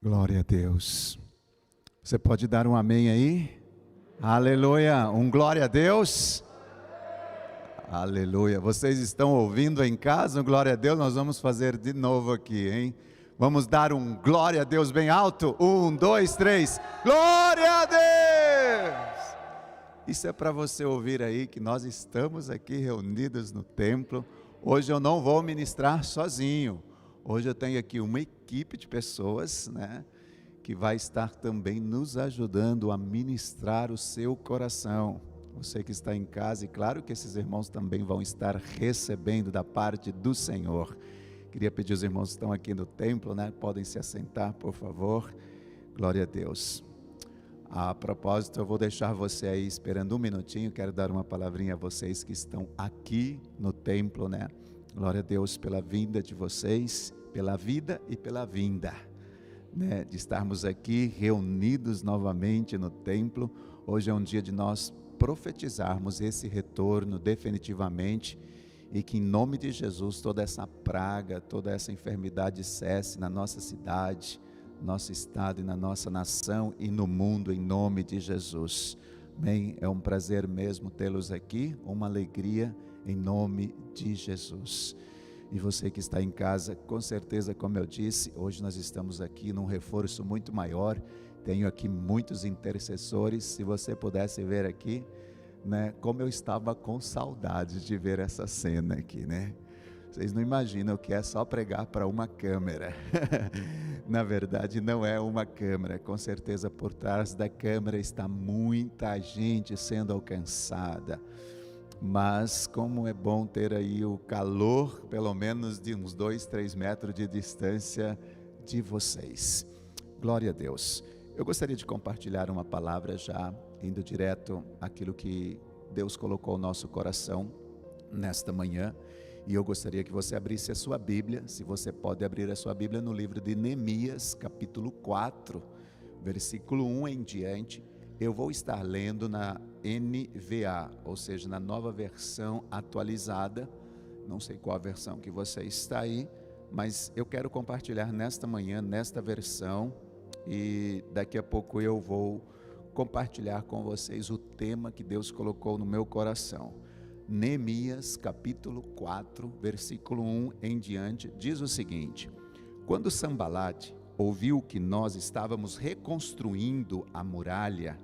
Glória a Deus. Você pode dar um amém aí? Aleluia. Um glória a Deus. Aleluia. Vocês estão ouvindo em casa? Um glória a Deus. Nós vamos fazer de novo aqui, hein? Vamos dar um glória a Deus bem alto. 1, 2, 3. Glória a Deus! Isso é para você ouvir aí que nós estamos aqui reunidos no templo. Hoje eu não vou ministrar sozinho. Hoje eu tenho aqui uma equipe de pessoas, né, que vai estar também nos ajudando a ministrar o seu coração. Você que está em casa, e claro que esses irmãos também vão estar recebendo da parte do Senhor. Queria pedir aos irmãos que estão aqui no templo, né, podem se assentar, por favor. Glória a Deus. A propósito, eu vou deixar você aí esperando um minutinho. Quero dar uma palavrinha a vocês que estão aqui no templo, né? Glória a Deus pela vinda de vocês, pela vida e pela vinda, né? De estarmos aqui reunidos novamente no templo. Hoje é um dia de nós profetizarmos esse retorno definitivamente, e que em nome de Jesus toda essa praga, toda essa enfermidade cesse na nossa cidade, nosso estado e na nossa nação e no mundo, em nome de Jesus. Bem, é um prazer mesmo tê-los aqui, uma alegria em nome de Jesus. E você que está em casa, com certeza, como eu disse, hoje nós estamos aqui num reforço muito maior. Tenho aqui muitos intercessores. Se você pudesse ver aqui, né, como eu estava com saudade de ver essa cena aqui, né? Vocês não imaginam o que é só pregar para uma câmera. Na verdade, não é uma câmera. Com certeza, por trás da câmera está muita gente sendo alcançada. Mas como é bom ter aí o calor, pelo menos de uns 2, 3 metros de distância de vocês. Glória a Deus. Eu gostaria de compartilhar uma palavra já, indo direto àquilo que Deus colocou no nosso coração nesta manhã. E eu gostaria que você abrisse a sua Bíblia, se você pode abrir a sua Bíblia no livro de Neemias, capítulo 4, versículo 1 em diante. Eu vou estar lendo na NVA, ou seja, na nova versão atualizada. Não sei qual a versão que você está aí, mas eu quero compartilhar nesta manhã, nesta versão, e daqui a pouco eu vou compartilhar com vocês o tema que Deus colocou no meu coração. Neemias capítulo 4, versículo 1 em diante, diz o seguinte: quando Sambalate ouviu que nós estávamos reconstruindo a muralha,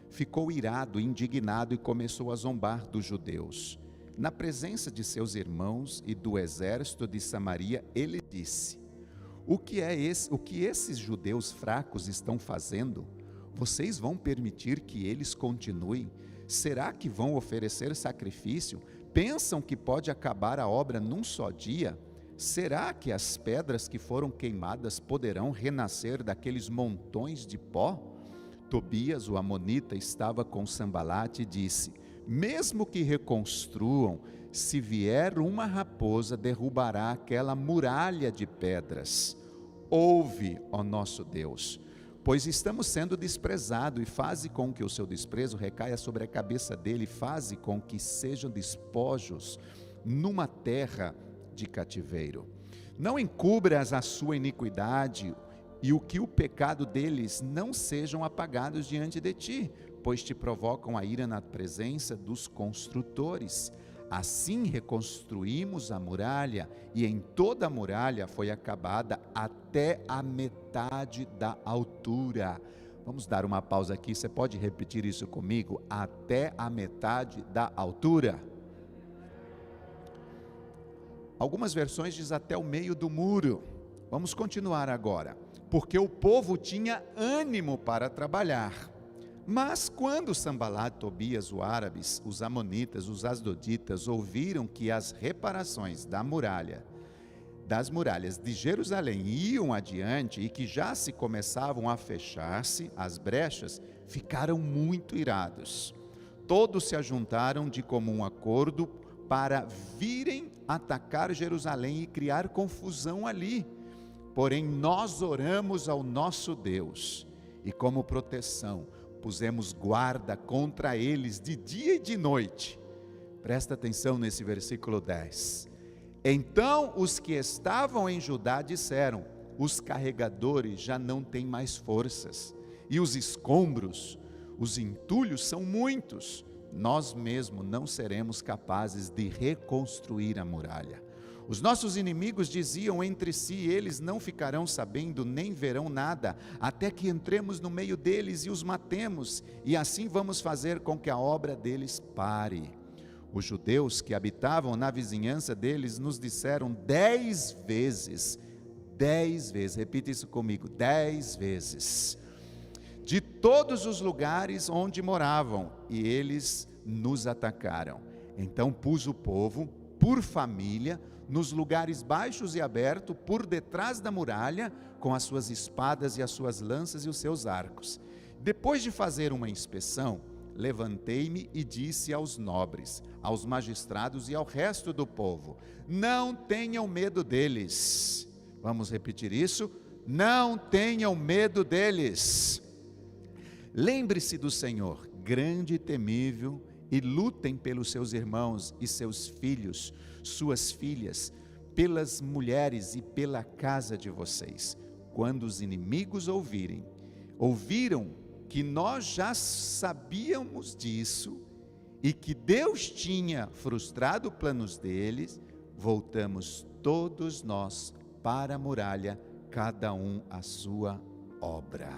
ficou irado, indignado e começou a zombar dos judeus. Na presença de seus irmãos e do exército de Samaria, ele disse: o que esses judeus fracos estão fazendo? Vocês vão permitir que eles continuem? Será que vão oferecer sacrifício? Pensam que pode acabar a obra num só dia? Será que as pedras que foram queimadas poderão renascer daqueles montões de pó? Tobias, o amonita, estava com Sambalate e disse: mesmo que reconstruam, se vier uma raposa, derrubará aquela muralha de pedras. Ouve, ó nosso Deus, pois estamos sendo desprezados, e faze com que o seu desprezo recaia sobre a cabeça dele, faze com que sejam despojos numa terra de cativeiro. Não encubras a sua iniquidade, e o que o pecado deles não sejam apagados diante de ti, pois te provocam a ira na presença dos construtores. Assim reconstruímos a muralha, e em toda a muralha foi acabada até a metade da altura. Vamos dar uma pausa aqui, você pode repetir isso comigo? Até a metade da altura. Algumas versões diz até o meio do muro. Vamos continuar agora. Porque o povo tinha ânimo para trabalhar. Mas quando Sambalate, Tobias, os árabes, os amonitas, os asdoditas ouviram que as reparações das muralhas de Jerusalém iam adiante e que já se começavam a fechar-se as brechas, ficaram muito irados. Todos se ajuntaram de comum acordo para virem atacar Jerusalém e criar confusão ali. Porém, nós oramos ao nosso Deus e, como proteção, pusemos guarda contra eles de dia e de noite. Presta atenção nesse versículo 10. Então os que estavam em Judá disseram: os carregadores já não têm mais forças, e os escombros, os entulhos são muitos. Nós mesmos não seremos capazes de reconstruir a muralha. Os nossos inimigos diziam entre si: eles não ficarão sabendo, nem verão nada, até que entremos no meio deles e os matemos, e assim vamos fazer com que a obra deles pare. Os judeus que habitavam na vizinhança deles nos disseram 10 vezes, repita isso comigo, 10 vezes, de todos os lugares onde moravam, e eles nos atacaram. Então pus o povo, por família, nos lugares baixos e abertos, por detrás da muralha, com as suas espadas e as suas lanças e os seus arcos. Depois de fazer uma inspeção, levantei-me e disse aos nobres, aos magistrados e ao resto do povo: não tenham medo deles. Vamos repetir isso? Não tenham medo deles. Lembre-se do Senhor, grande e temível, e lutem pelos seus irmãos e seus filhos, suas filhas, pelas mulheres e pela casa de vocês. Quando os inimigos ouviram que nós já sabíamos disso e que Deus tinha frustrado planos deles, voltamos todos nós para a muralha, cada um a sua obra.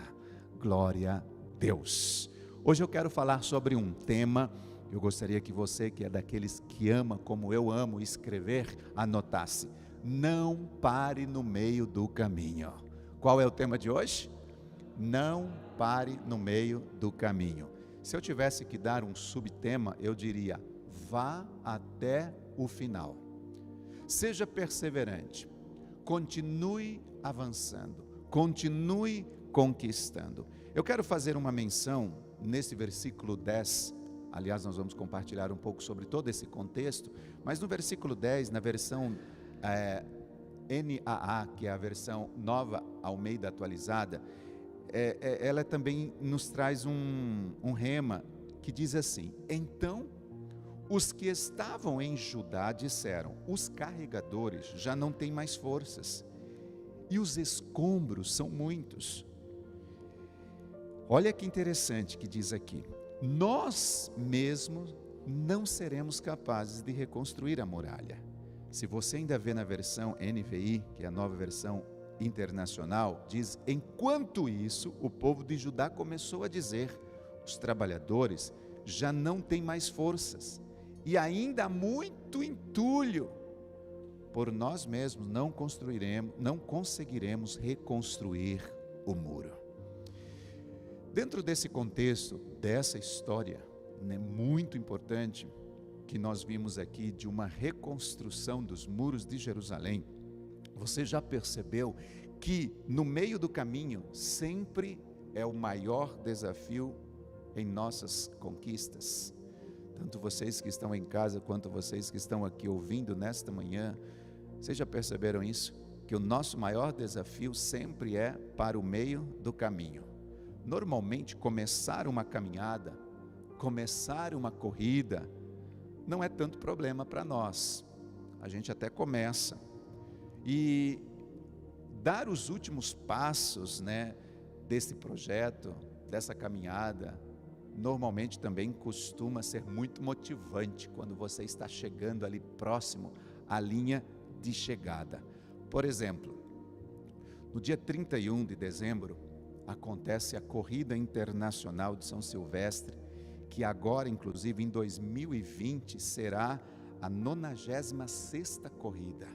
Glória a Deus. Hoje eu quero falar sobre um tema. Eu gostaria que você, que é daqueles que ama como eu amo escrever, anotasse: não pare no meio do caminho. Qual é o tema de hoje? Não pare no meio do caminho. Se eu tivesse que dar um subtema, eu diria: vá até o final. Seja perseverante, continue avançando, continue conquistando. Eu quero fazer uma menção nesse versículo 10. Aliás, nós vamos compartilhar um pouco sobre todo esse contexto, mas no versículo 10, na versão NAA, que é a versão nova Almeida atualizada, ela também nos traz um rema que diz assim: então os que estavam em Judá disseram: os carregadores já não têm mais forças, e os escombros são muitos. Olha que interessante que diz aqui: nós mesmos não seremos capazes de reconstruir a muralha. Se você ainda vê na versão NVI, que é a nova versão internacional, diz: enquanto isso, o povo de Judá começou a dizer: os trabalhadores já não têm mais forças, e ainda há muito entulho. Por nós mesmos não conseguiremos reconstruir o muro. Dentro desse contexto, dessa história, muito importante, que nós vimos aqui de uma reconstrução dos muros de Jerusalém, você já percebeu que no meio do caminho sempre é o maior desafio em nossas conquistas? Tanto vocês que estão em casa, quanto vocês que estão aqui ouvindo nesta manhã, vocês já perceberam isso? Que o nosso maior desafio sempre é para o meio do caminho. Normalmente, começar uma caminhada, começar uma corrida, não é tanto problema para nós. A gente até começa. E dar os últimos passos, desse projeto, dessa caminhada, normalmente também costuma ser muito motivante quando você está chegando ali próximo à linha de chegada. Por exemplo, no dia 31 de dezembro, acontece a Corrida Internacional de São Silvestre, que agora, inclusive, em 2020, será a 96ª corrida,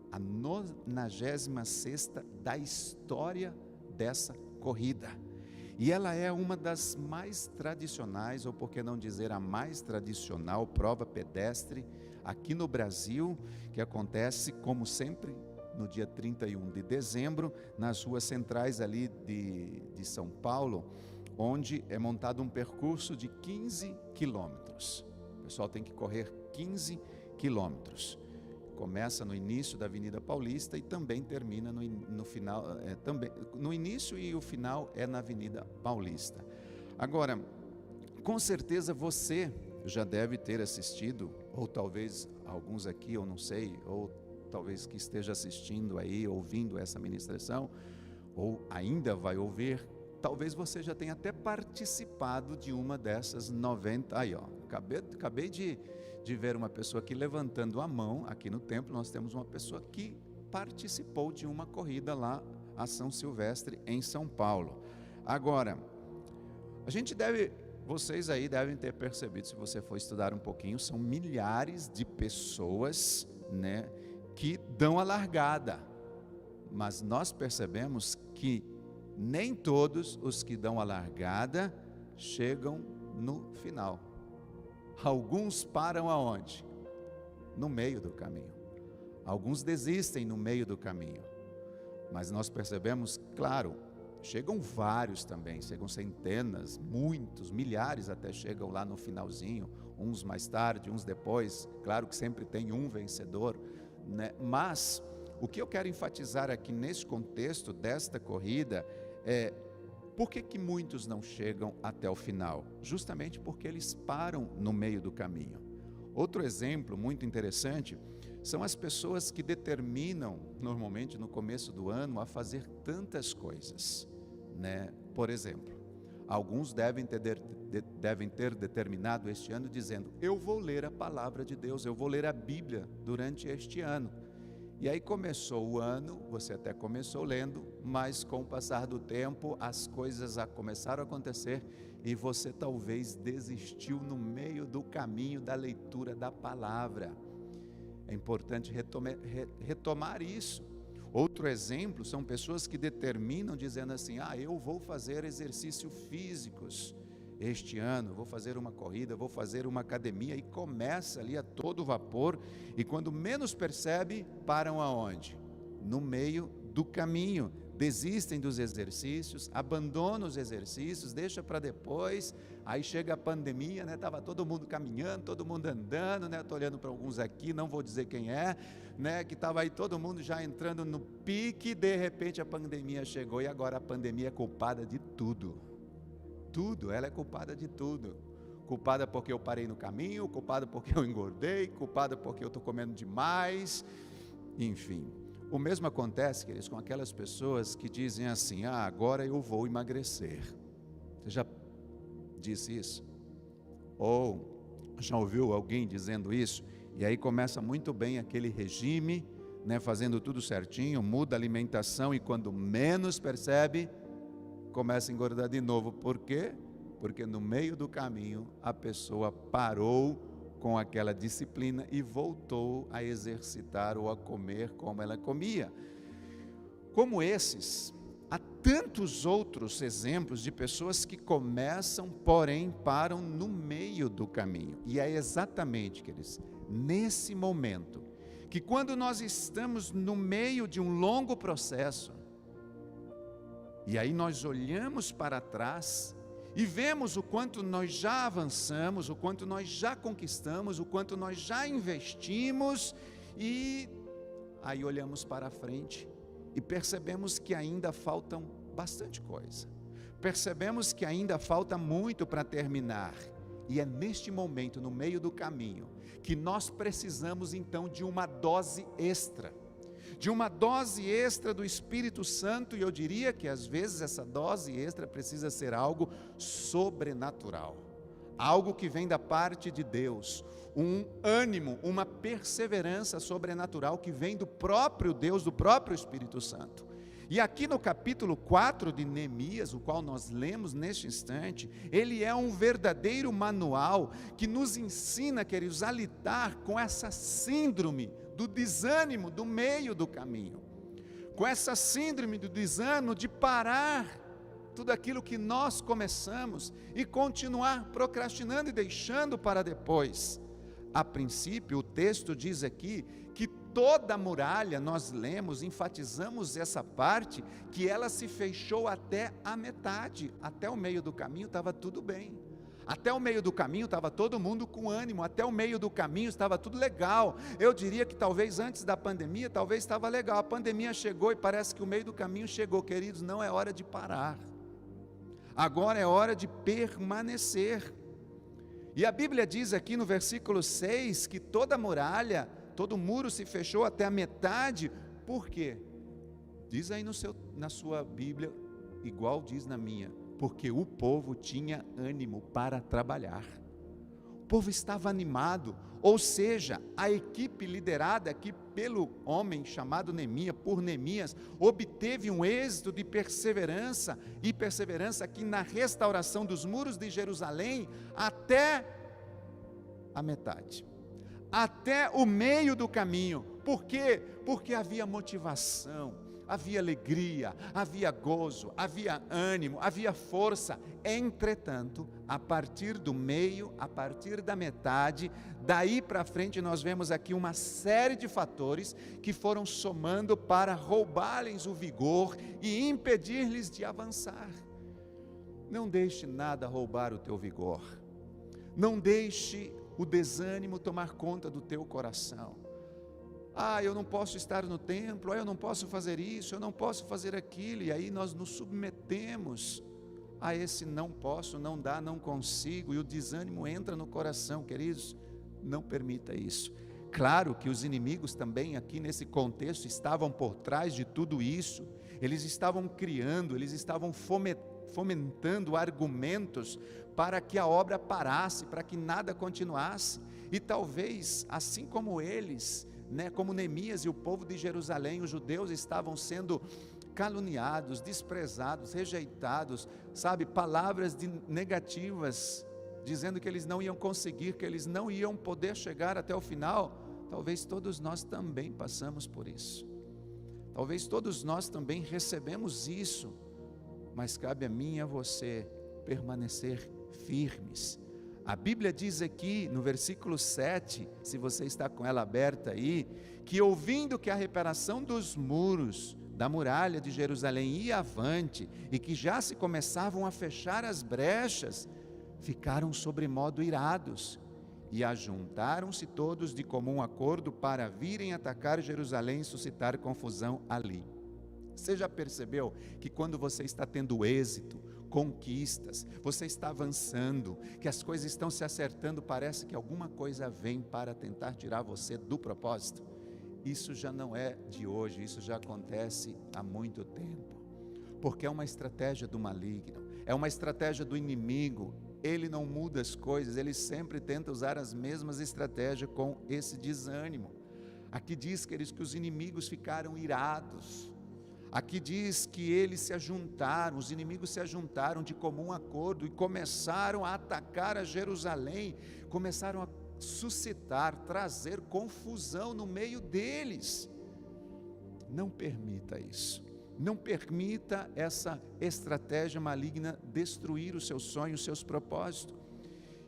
a 96ª da história dessa corrida. E ela é uma das mais tradicionais, ou por que não dizer a mais tradicional prova pedestre aqui no Brasil, que acontece, como sempre, no dia 31 de dezembro, nas ruas centrais ali de São Paulo, onde é montado um percurso de 15 quilômetros. O pessoal tem que correr 15 quilômetros. Começa no início da Avenida Paulista e também termina no final, no início, e o final é na Avenida Paulista. Agora, com certeza você já deve ter assistido, ou talvez alguns aqui, eu não sei, ou talvez que esteja assistindo aí, ouvindo essa ministração, ou ainda vai ouvir, talvez você já tenha até participado de uma dessas 90, aí ó, acabei de ver uma pessoa aqui levantando a mão. Aqui no templo nós temos uma pessoa que participou de uma corrida lá a São Silvestre em São Paulo. Agora, vocês aí devem ter percebido, se você for estudar um pouquinho, são milhares de pessoas, né, que dão a largada, mas nós percebemos que nem todos os que dão a largada chegam no final. Alguns param aonde? No meio do caminho. Alguns desistem no meio do caminho. Mas nós percebemos, claro, chegam vários também, chegam centenas, muitos, milhares até chegam lá no finalzinho, uns mais tarde, uns depois. Claro que sempre tem um vencedor, né? Mas o que eu quero enfatizar aqui nesse contexto desta corrida é: por que muitos não chegam até o final? Justamente porque eles param no meio do caminho. Outro exemplo muito interessante são as pessoas que determinam, normalmente no começo do ano, a fazer tantas coisas, né? Por exemplo, alguns devem ter determinado este ano dizendo: eu vou ler a palavra de Deus, eu vou ler a Bíblia durante este ano. E aí começou o ano, você até começou lendo, mas com o passar do tempo as coisas começaram a acontecer e você talvez desistiu no meio do caminho da leitura da palavra. É importante retomar isso. Outro exemplo são pessoas que determinam dizendo assim: eu vou fazer exercícios físicos este ano, vou fazer uma corrida, vou fazer uma academia, e começa ali a todo vapor, e quando menos percebe, param aonde? No meio do caminho, desistem dos exercícios, abandonam os exercícios, deixa para depois. Aí chega a pandemia, né? Estava todo mundo caminhando, todo mundo andando, né? Estou olhando para alguns aqui, não vou dizer quem é, né? Que estava aí todo mundo já entrando no pique, de repente a pandemia chegou, e agora a pandemia é culpada de tudo. Tudo, ela é culpada de tudo. Culpada porque eu parei no caminho, culpada porque eu engordei, culpada porque eu estou comendo demais, enfim. O mesmo acontece, queridos, com aquelas pessoas que dizem assim: agora eu vou emagrecer. Você já disse isso? Ou já ouviu alguém dizendo isso? E aí começa muito bem aquele regime, né, fazendo tudo certinho, muda a alimentação, e quando menos percebe, começa a engordar de novo. Por quê? Porque no meio do caminho a pessoa parou com aquela disciplina e voltou a exercitar ou a comer como ela comia. Como esses, há tantos outros exemplos de pessoas que começam, porém param no meio do caminho. E é exatamente, queridos, nesse momento, que quando nós estamos no meio de um longo processo, e aí nós olhamos para trás e vemos o quanto nós já avançamos, o quanto nós já conquistamos, o quanto nós já investimos, e aí olhamos para a frente e percebemos que ainda faltam bastante coisa. Percebemos que ainda falta muito para terminar. E é neste momento, no meio do caminho, que nós precisamos então de uma dose extra. De uma dose extra do Espírito Santo, e eu diria que às vezes essa dose extra precisa ser algo sobrenatural, algo que vem da parte de Deus, um ânimo, uma perseverança sobrenatural que vem do próprio Deus, do próprio Espírito Santo. E aqui no capítulo 4 de Neemias, o qual nós lemos neste instante, ele é um verdadeiro manual que nos ensina, queridos, a lidar com essa síndrome do desânimo do meio do caminho, com essa síndrome do desânimo de parar tudo aquilo que nós começamos e continuar procrastinando e deixando para depois. A princípio, o texto diz aqui que toda a muralha, nós lemos, enfatizamos essa parte, que ela se fechou até a metade, até o meio do caminho estava tudo bem. Até o meio do caminho estava todo mundo com ânimo, até o meio do caminho estava tudo legal. Eu diria que talvez antes da pandemia, talvez estava legal. A pandemia chegou e parece que o meio do caminho chegou. Queridos, não é hora de parar. Agora é hora de permanecer. E a Bíblia diz aqui no versículo 6 que toda muralha todo o muro se fechou até a metade. Por quê? Diz aí na sua Bíblia, igual diz na minha, porque o povo tinha ânimo para trabalhar. O povo estava animado, ou seja, a equipe liderada aqui pelo homem chamado Neemias, por Neemias, obteve um êxito de perseverança, e perseverança aqui na restauração dos muros de Jerusalém, até a metade, até o meio do caminho. Por quê? Porque havia motivação, havia alegria, havia gozo, havia ânimo, havia força. Entretanto, a partir do meio, a partir da metade, daí para frente nós vemos aqui uma série de fatores que foram somando para roubar-lhes o vigor e impedir-lhes de avançar. Não deixe nada roubar o teu vigor, não deixe o desânimo tomar conta do teu coração. Eu não posso estar no templo, eu não posso fazer isso, eu não posso fazer aquilo, e aí nós nos submetemos a esse não posso, não dá, não consigo, e o desânimo entra no coração. Queridos, não permita isso. Claro que os inimigos também aqui nesse contexto estavam por trás de tudo isso, eles estavam criando, eles estavam fomentando argumentos para que a obra parasse, para que nada continuasse, e talvez assim como eles, como Neemias e o povo de Jerusalém, os judeus estavam sendo caluniados, desprezados, rejeitados, palavras negativas, dizendo que eles não iam conseguir, que eles não iam poder chegar até o final. Talvez todos nós também passamos por isso, talvez todos nós também recebemos isso, mas cabe a mim e a você permanecer firmes. A Bíblia diz aqui no versículo 7, se você está com ela aberta aí, que ouvindo que a reparação dos muros da muralha de Jerusalém ia avante, e que já se começavam a fechar as brechas, ficaram sobremodo irados, e ajuntaram-se todos de comum acordo para virem atacar Jerusalém e suscitar confusão ali. Você já percebeu que quando você está tendo êxito, conquistas, você está avançando, que as coisas estão se acertando, parece que alguma coisa vem para tentar tirar você do propósito? Isso já não é de hoje, isso já acontece há muito tempo, porque é uma estratégia do maligno, é uma estratégia do inimigo. Ele não muda as coisas, ele sempre tenta usar as mesmas estratégias com esse desânimo. Aqui diz, queridos, que os inimigos ficaram irados. Aqui diz que eles se ajuntaram, os inimigos se ajuntaram de comum acordo e começaram a atacar a Jerusalém, começaram a suscitar, trazer confusão no meio deles. Não permita isso, não permita essa estratégia maligna destruir os seus sonhos, os seus propósitos.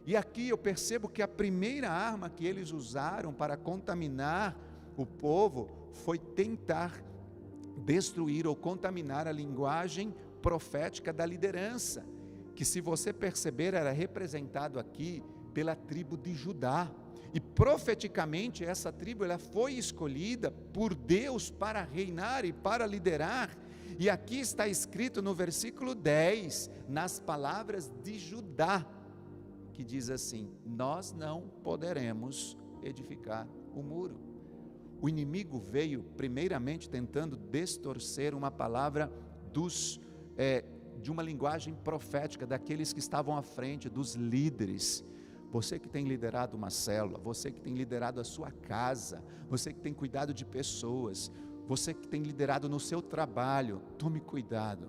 E aqui eu percebo que a primeira arma que eles usaram para contaminar o povo foi tentar destruir ou contaminar a linguagem profética da liderança, que, se você perceber, era representado aqui pela tribo de Judá, e profeticamente essa tribo ela foi escolhida por Deus para reinar e para liderar. E aqui está escrito no versículo 10, nas palavras de Judá, que diz assim: nós não poderemos edificar o muro. O inimigo veio primeiramente tentando distorcer uma palavra de uma linguagem profética, daqueles que estavam à frente, dos líderes. Você que tem liderado uma célula, você que tem liderado a sua casa, você que tem cuidado de pessoas, você que tem liderado no seu trabalho, tome cuidado,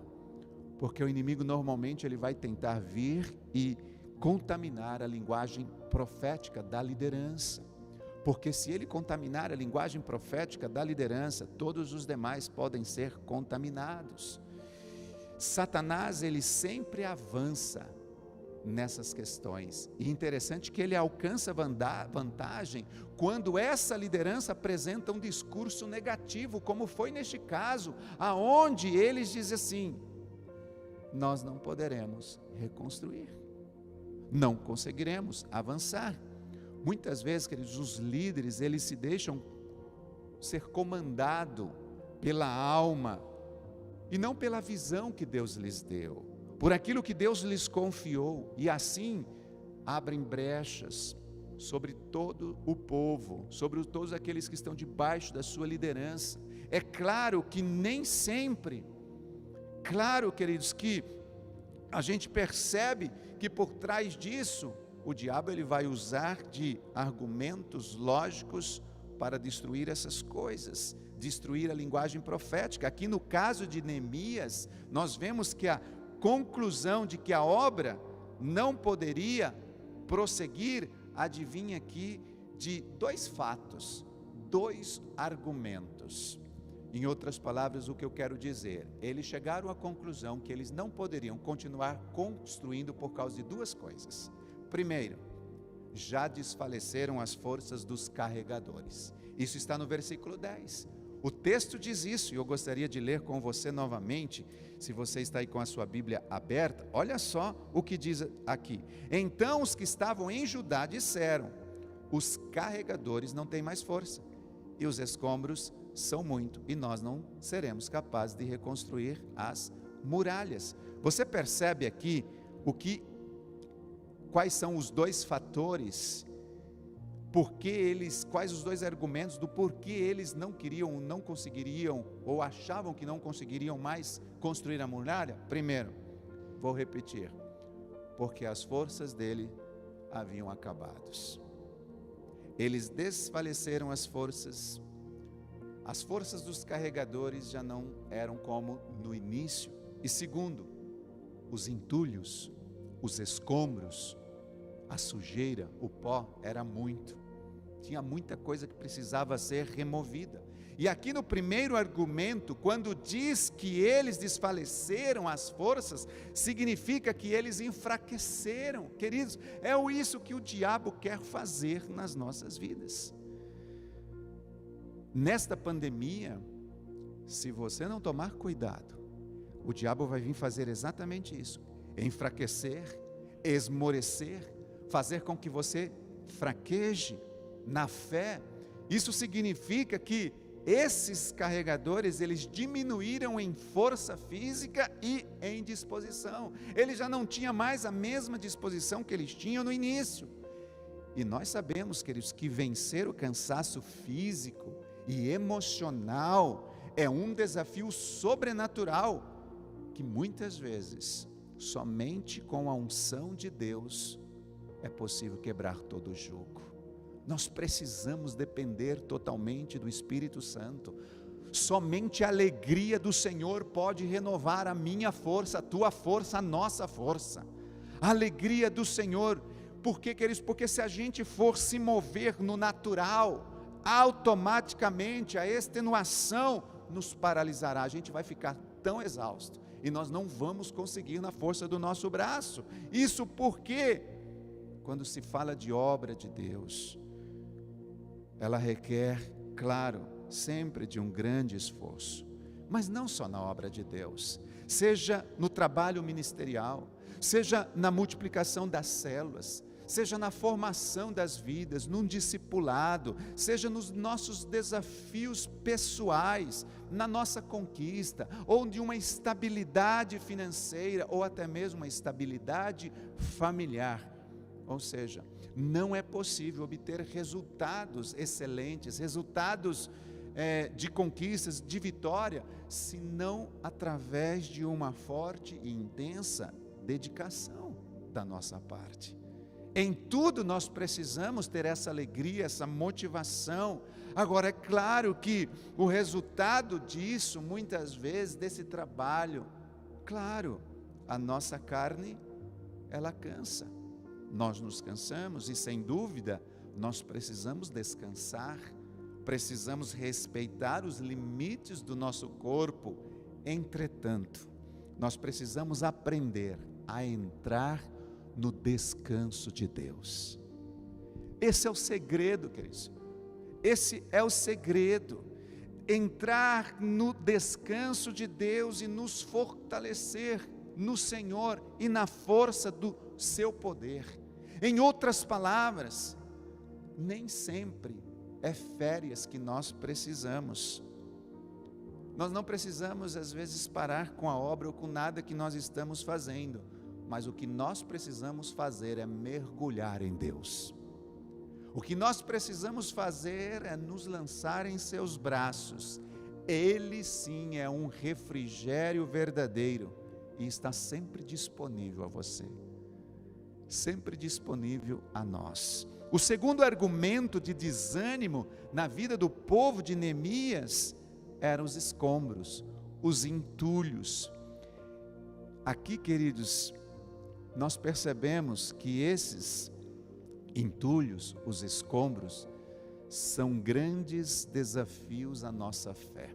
porque o inimigo normalmente ele vai tentar vir e contaminar a linguagem profética da liderança. Porque se ele contaminar a linguagem profética da liderança, todos os demais podem ser contaminados. Satanás, ele sempre avança nessas questões. E interessante que ele alcança vantagem quando essa liderança apresenta um discurso negativo, como foi neste caso, aonde eles dizem assim: nós não poderemos reconstruir, não conseguiremos avançar. Muitas vezes, queridos, os líderes, eles se deixam ser comandado pela alma e não pela visão que Deus lhes deu, por aquilo que Deus lhes confiou, e assim abrem brechas, sobre todo o povo, sobre todos aqueles que estão debaixo da sua liderança. É claro que nem sempre, claro, queridos, que a gente percebe que por trás disso, o diabo ele vai usar de argumentos lógicos para destruir essas coisas, destruir a linguagem profética. Aqui no caso de Neemias, nós vemos que a conclusão de que a obra não poderia prosseguir, adivinha aqui, de 2 fatos, 2 argumentos. Em outras palavras, o que eu quero dizer, eles chegaram à conclusão que eles não poderiam continuar construindo por causa de 2 coisas. Primeiro, já desfaleceram as forças dos carregadores. Isso está no versículo 10. O texto diz isso, e eu gostaria de ler com você novamente, se você está aí com a sua Bíblia aberta. Olha só o que diz aqui. Então os que estavam em Judá disseram: os carregadores não têm mais força, e os escombros são muito, e nós não seremos capazes de reconstruir as muralhas. Você percebe aqui quais são os 2 fatores, quais os 2 argumentos do porquê eles não queriam, não conseguiriam, ou achavam que não conseguiriam mais construir a muralha? Primeiro, vou repetir, porque as forças dele haviam acabado. Eles desfaleceram as forças dos carregadores já não eram como no início. E segundo, os entulhos, os escombros, a sujeira, o pó era muito. Tinha muita coisa que precisava ser removida. E aqui no primeiro argumento, quando diz que eles desfaleceram as forças, significa que eles enfraqueceram. Queridos, é isso que o diabo quer fazer nas nossas vidas. Nesta pandemia, se você não tomar cuidado, o diabo vai vir fazer exatamente isso: enfraquecer, esmorecer, fazer com que você fraqueje na fé. Isso significa que esses carregadores, eles diminuíram em força física e em disposição. Eles já não tinham mais a mesma disposição que eles tinham no início. E nós sabemos, queridos, que vencer o cansaço físico e emocional é um desafio sobrenatural, que muitas vezes, somente com a unção de Deus, é possível quebrar todo o jugo. Nós precisamos depender totalmente do Espírito Santo. Somente a alegria do Senhor pode renovar a minha força, a tua força, a nossa força. A alegria do Senhor. Por quê, queridos? Porque se a gente for se mover no natural, automaticamente a extenuação nos paralisará. A gente vai ficar tão exausto e nós não vamos conseguir na força do nosso braço. Isso porque, quando se fala de obra de Deus, ela requer, claro, sempre de um grande esforço, mas não só na obra de Deus, seja no trabalho ministerial, seja na multiplicação das células, seja na formação das vidas, num discipulado, seja nos nossos desafios pessoais, na nossa conquista, ou de uma estabilidade financeira, ou até mesmo uma estabilidade familiar. Ou seja, não é possível obter resultados excelentes, resultados de conquistas, de vitória, senão através de uma forte e intensa dedicação da nossa parte. Em tudo nós precisamos ter essa alegria, essa motivação. Agora, é claro que o resultado disso, muitas vezes, desse trabalho, claro, a nossa carne, ela cansa. Nós nos cansamos e, sem dúvida, nós precisamos descansar, precisamos respeitar os limites do nosso corpo. Entretanto, nós precisamos aprender a entrar no descanso de Deus. Esse é o segredo, queridos. Esse é o segredo. Entrar no descanso de Deus e nos fortalecer no Senhor e na força do seu poder. Em outras palavras, nem sempre é férias que nós precisamos. Nós não precisamos, às vezes, parar com a obra ou com nada que nós estamos fazendo, mas o que nós precisamos fazer é mergulhar em Deus. O que nós precisamos fazer é nos lançar em seus braços. Ele sim é um refrigério verdadeiro e está sempre disponível a você, sempre disponível a nós. O segundo argumento de desânimo na vida do povo de Neemias eram os escombros, os entulhos. Aqui, queridos, nós percebemos que esses entulhos, os escombros, são grandes desafios à nossa fé.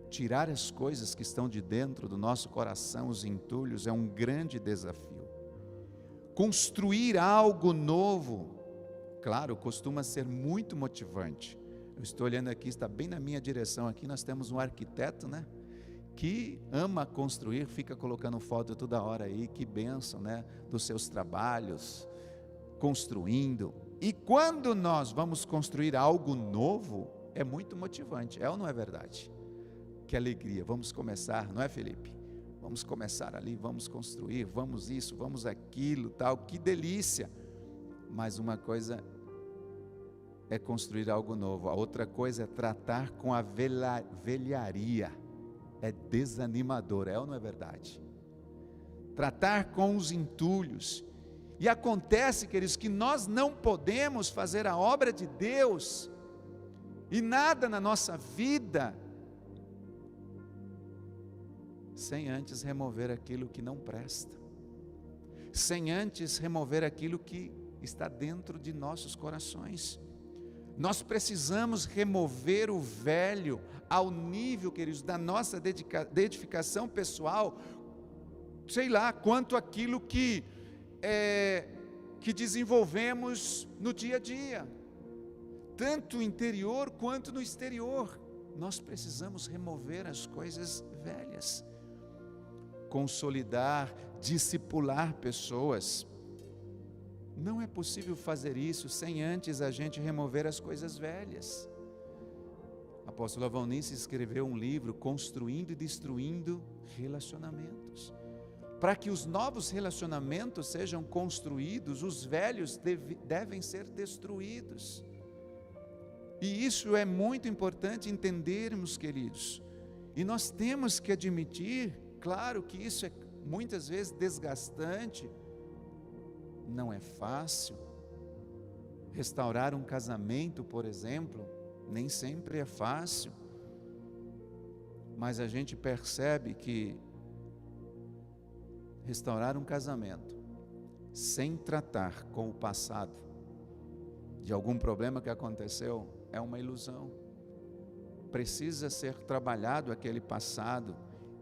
Tirar as coisas que estão de dentro do nosso coração, os entulhos, é um grande desafio. Construir algo novo, claro, costuma ser muito motivante. Eu estou olhando aqui, está bem na minha direção aqui, nós temos um arquiteto, né? Que ama construir, fica colocando foto toda hora aí, que bênção, né? Dos seus trabalhos, construindo. E quando nós vamos construir algo novo, é muito motivante, é ou não é verdade? Que alegria, vamos começar, não é, Felipe? Vamos começar ali, vamos construir, vamos isso, vamos aquilo, tal, que delícia. Mas uma coisa é construir algo novo, a outra coisa é tratar com a velharia. É desanimador, é ou não é verdade? Tratar com os entulhos. E acontece, queridos, que nós não podemos fazer a obra de Deus e nada na nossa vida sem antes remover aquilo que não presta, sem antes remover aquilo que está dentro de nossos corações. Nós precisamos remover o velho ao nível, queridos, da nossa edificação pessoal, sei lá, quanto aquilo que desenvolvemos no dia a dia, tanto interior quanto no exterior. Nós precisamos remover as coisas velhas, consolidar, discipular pessoas. Não é possível fazer isso sem antes a gente remover as coisas velhas. O apóstolo Avonice escreveu um livro, Construindo e Destruindo Relacionamentos. Para que os novos relacionamentos sejam construídos, os velhos devem ser destruídos. E isso é muito importante entendermos, queridos. E nós temos que admitir, claro que isso é muitas vezes desgastante, não é fácil. Restaurar um casamento, por exemplo, nem sempre é fácil. Mas a gente percebe que restaurar um casamento sem tratar com o passado de algum problema que aconteceu é uma ilusão. Precisa ser trabalhado aquele passado.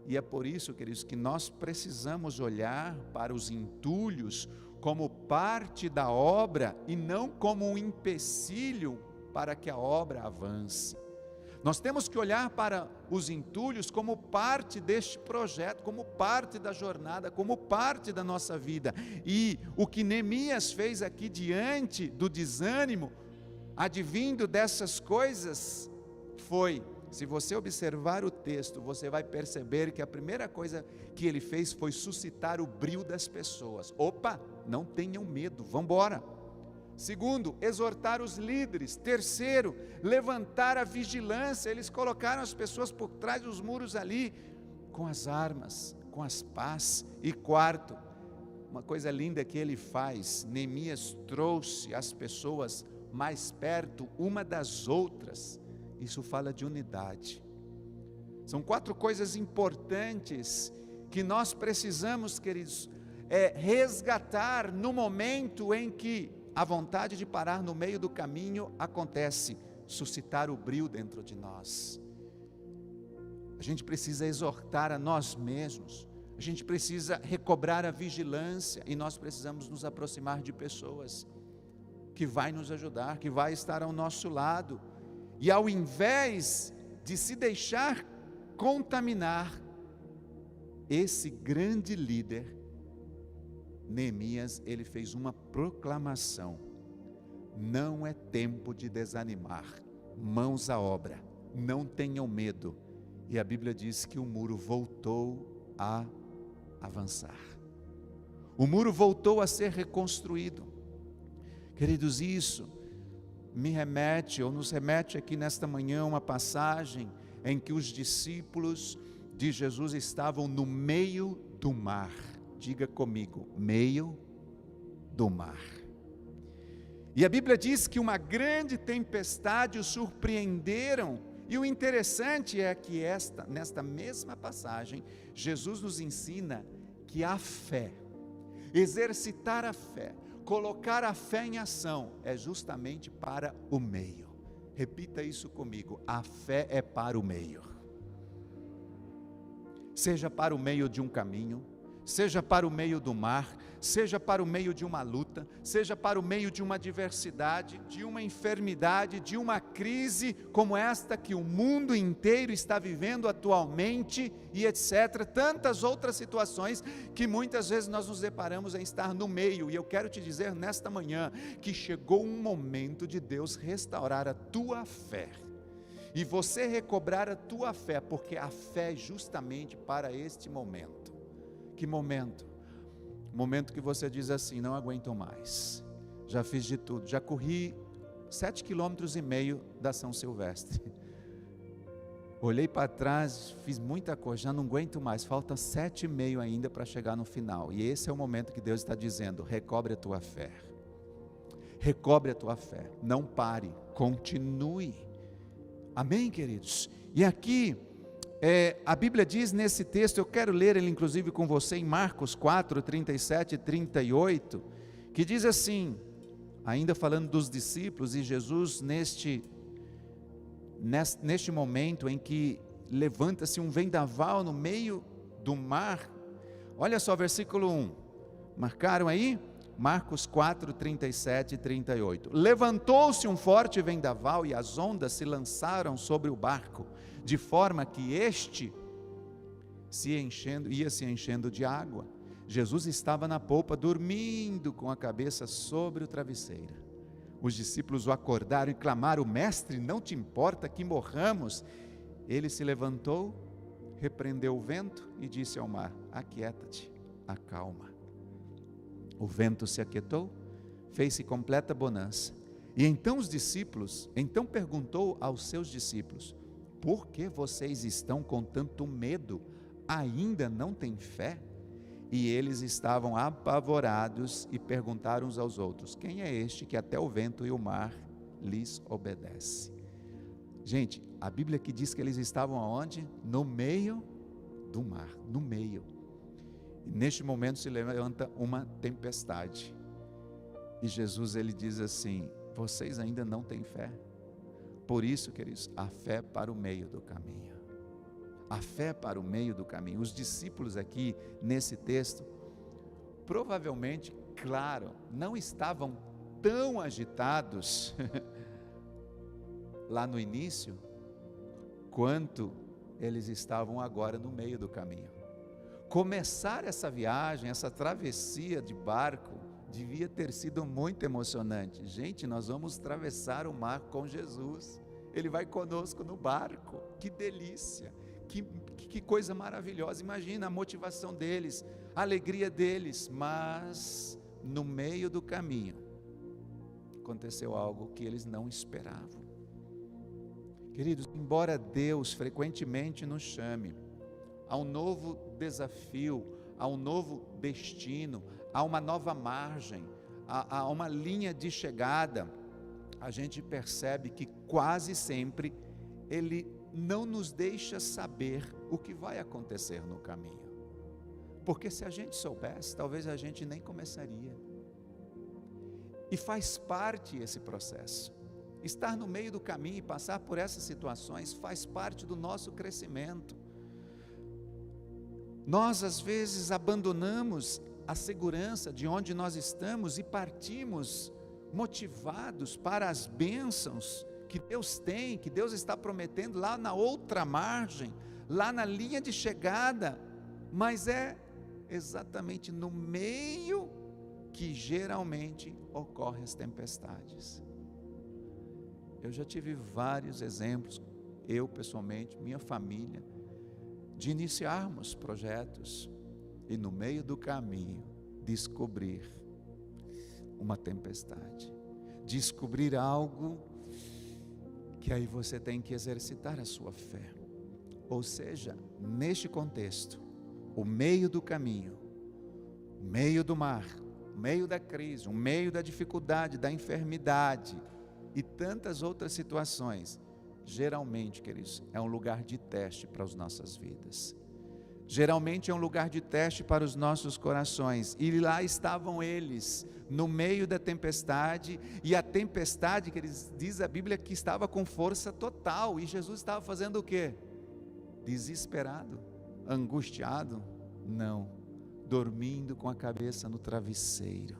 E é por isso, queridos, que nós precisamos olhar para os entulhos como parte da obra e não como um empecilho para que a obra avance. Nós temos que olhar para os entulhos como parte deste projeto, como parte da jornada, como parte da nossa vida. E o que Neemias fez aqui diante do desânimo, advindo dessas coisas, foi... Se você observar o texto, você vai perceber que a primeira coisa que ele fez foi suscitar o brio das pessoas. Opa, não tenham medo, vamos embora. Segundo, exortar os líderes. Terceiro, levantar a vigilância. Eles colocaram as pessoas por trás dos muros ali, com as armas, com as pás. E quarto, uma coisa linda que ele faz, Neemias trouxe as pessoas mais perto uma das outras. Isso fala de unidade. São 4 coisas importantes que nós precisamos, queridos, resgatar no momento em que a vontade de parar no meio do caminho acontece, suscitar o brio dentro de nós. A gente precisa exortar a nós mesmos, a gente precisa recobrar a vigilância e nós precisamos nos aproximar de pessoas que vai nos ajudar, que vai estar ao nosso lado. E ao invés de se deixar contaminar, esse grande líder, Neemias, ele fez uma proclamação: não é tempo de desanimar, mãos à obra, não tenham medo. E a Bíblia diz que o muro voltou a avançar, o muro voltou a ser reconstruído. Queridos, isso me remete, ou nos remete aqui nesta manhã, uma passagem em que os discípulos de Jesus estavam no meio do mar. Diga comigo, meio do mar. E a Bíblia diz que uma grande tempestade os surpreenderam. E o interessante é que nesta mesma passagem, Jesus nos ensina que a fé, exercitar a fé, colocar a fé em ação, é justamente para o meio. Repita isso comigo, a fé é para o meio. Seja para o meio de um caminho, seja para o meio do mar, seja para o meio de uma luta, seja para o meio de uma adversidade, de uma enfermidade, de uma crise como esta que o mundo inteiro está vivendo atualmente e etc. Tantas outras situações que muitas vezes nós nos deparamos em estar no meio. E eu quero te dizer nesta manhã que chegou um momento de Deus restaurar a tua fé. E você recobrar a tua fé, porque a fé é justamente para este momento. Que momento? Momento que você diz assim, não aguento mais, já fiz de tudo, já corri 7,5 km da São Silvestre, olhei para trás, fiz muita coisa, já não aguento mais, falta 7,5 ainda para chegar no final. E esse é o momento que Deus está dizendo, recobre a tua fé, recobre a tua fé, não pare, continue. Amém, queridos? E aqui a Bíblia diz nesse texto, eu quero ler ele inclusive com você em Marcos 4, 37 e 38, que diz assim, ainda falando dos discípulos e Jesus neste momento em que levanta-se um vendaval no meio do mar. Olha só, versículo 1, marcaram aí? Marcos 4, 37 e 38. Levantou-se um forte vendaval e as ondas se lançaram sobre o barco, de forma que este ia se enchendo de água. Jesus estava na polpa, dormindo com a cabeça sobre o travesseiro. Os discípulos o acordaram e clamaram, mestre, não te importa que morramos? Ele se levantou, repreendeu o vento e disse ao mar, aquieta-te, acalma. O vento se aquietou, fez-se completa bonança. E então perguntou aos seus discípulos, por que vocês estão com tanto medo? Ainda não têm fé? E eles estavam apavorados e perguntaram uns aos outros, quem é este que até o vento e o mar lhes obedece? Gente, a Bíblia aqui diz que eles estavam aonde? No meio do mar, no meio. E neste momento se levanta uma tempestade. E Jesus ele diz assim, vocês ainda não têm fé? Por isso, queridos, a fé para o meio do caminho. A fé para o meio do caminho. Os discípulos aqui, nesse texto, provavelmente, claro, não estavam tão agitados lá no início, quanto eles estavam agora no meio do caminho. Começar essa viagem, essa travessia de barco, devia ter sido muito emocionante. Gente, nós vamos atravessar o mar com Jesus, Ele vai conosco no barco, que delícia, que coisa maravilhosa. Imagina a motivação deles, a alegria deles, mas no meio do caminho, aconteceu algo que eles não esperavam. Queridos, embora Deus frequentemente nos chame a um novo desafio, a um novo destino, a uma nova margem, a uma linha de chegada, a gente percebe que quase sempre Ele não nos deixa saber o que vai acontecer no caminho, porque se a gente soubesse, talvez a gente nem começaria. E faz parte esse processo, estar no meio do caminho e passar por essas situações faz parte do nosso crescimento. Nós às vezes abandonamos a segurança de onde nós estamos e partimos motivados para as bênçãos que Deus tem, que Deus está prometendo lá na outra margem, lá na linha de chegada, mas é exatamente no meio que geralmente ocorrem as tempestades. Eu já tive vários exemplos, eu pessoalmente, minha família, de iniciarmos projetos e no meio do caminho descobrir uma tempestade. descobrir algo que aí você tem que exercitar a sua fé. Ou seja, neste contexto, o meio do caminho, o meio do mar, o meio da crise, o meio da dificuldade, da enfermidade e tantas outras situações, geralmente, queridos, é um lugar de teste para as nossas vidas. Geralmente é um lugar de teste para os nossos corações. E lá estavam eles, no meio da tempestade. E a tempestade, que eles diz a Bíblia, que estava com força total. E Jesus estava fazendo o quê? Desesperado, angustiado? Não, dormindo com a cabeça no travesseiro.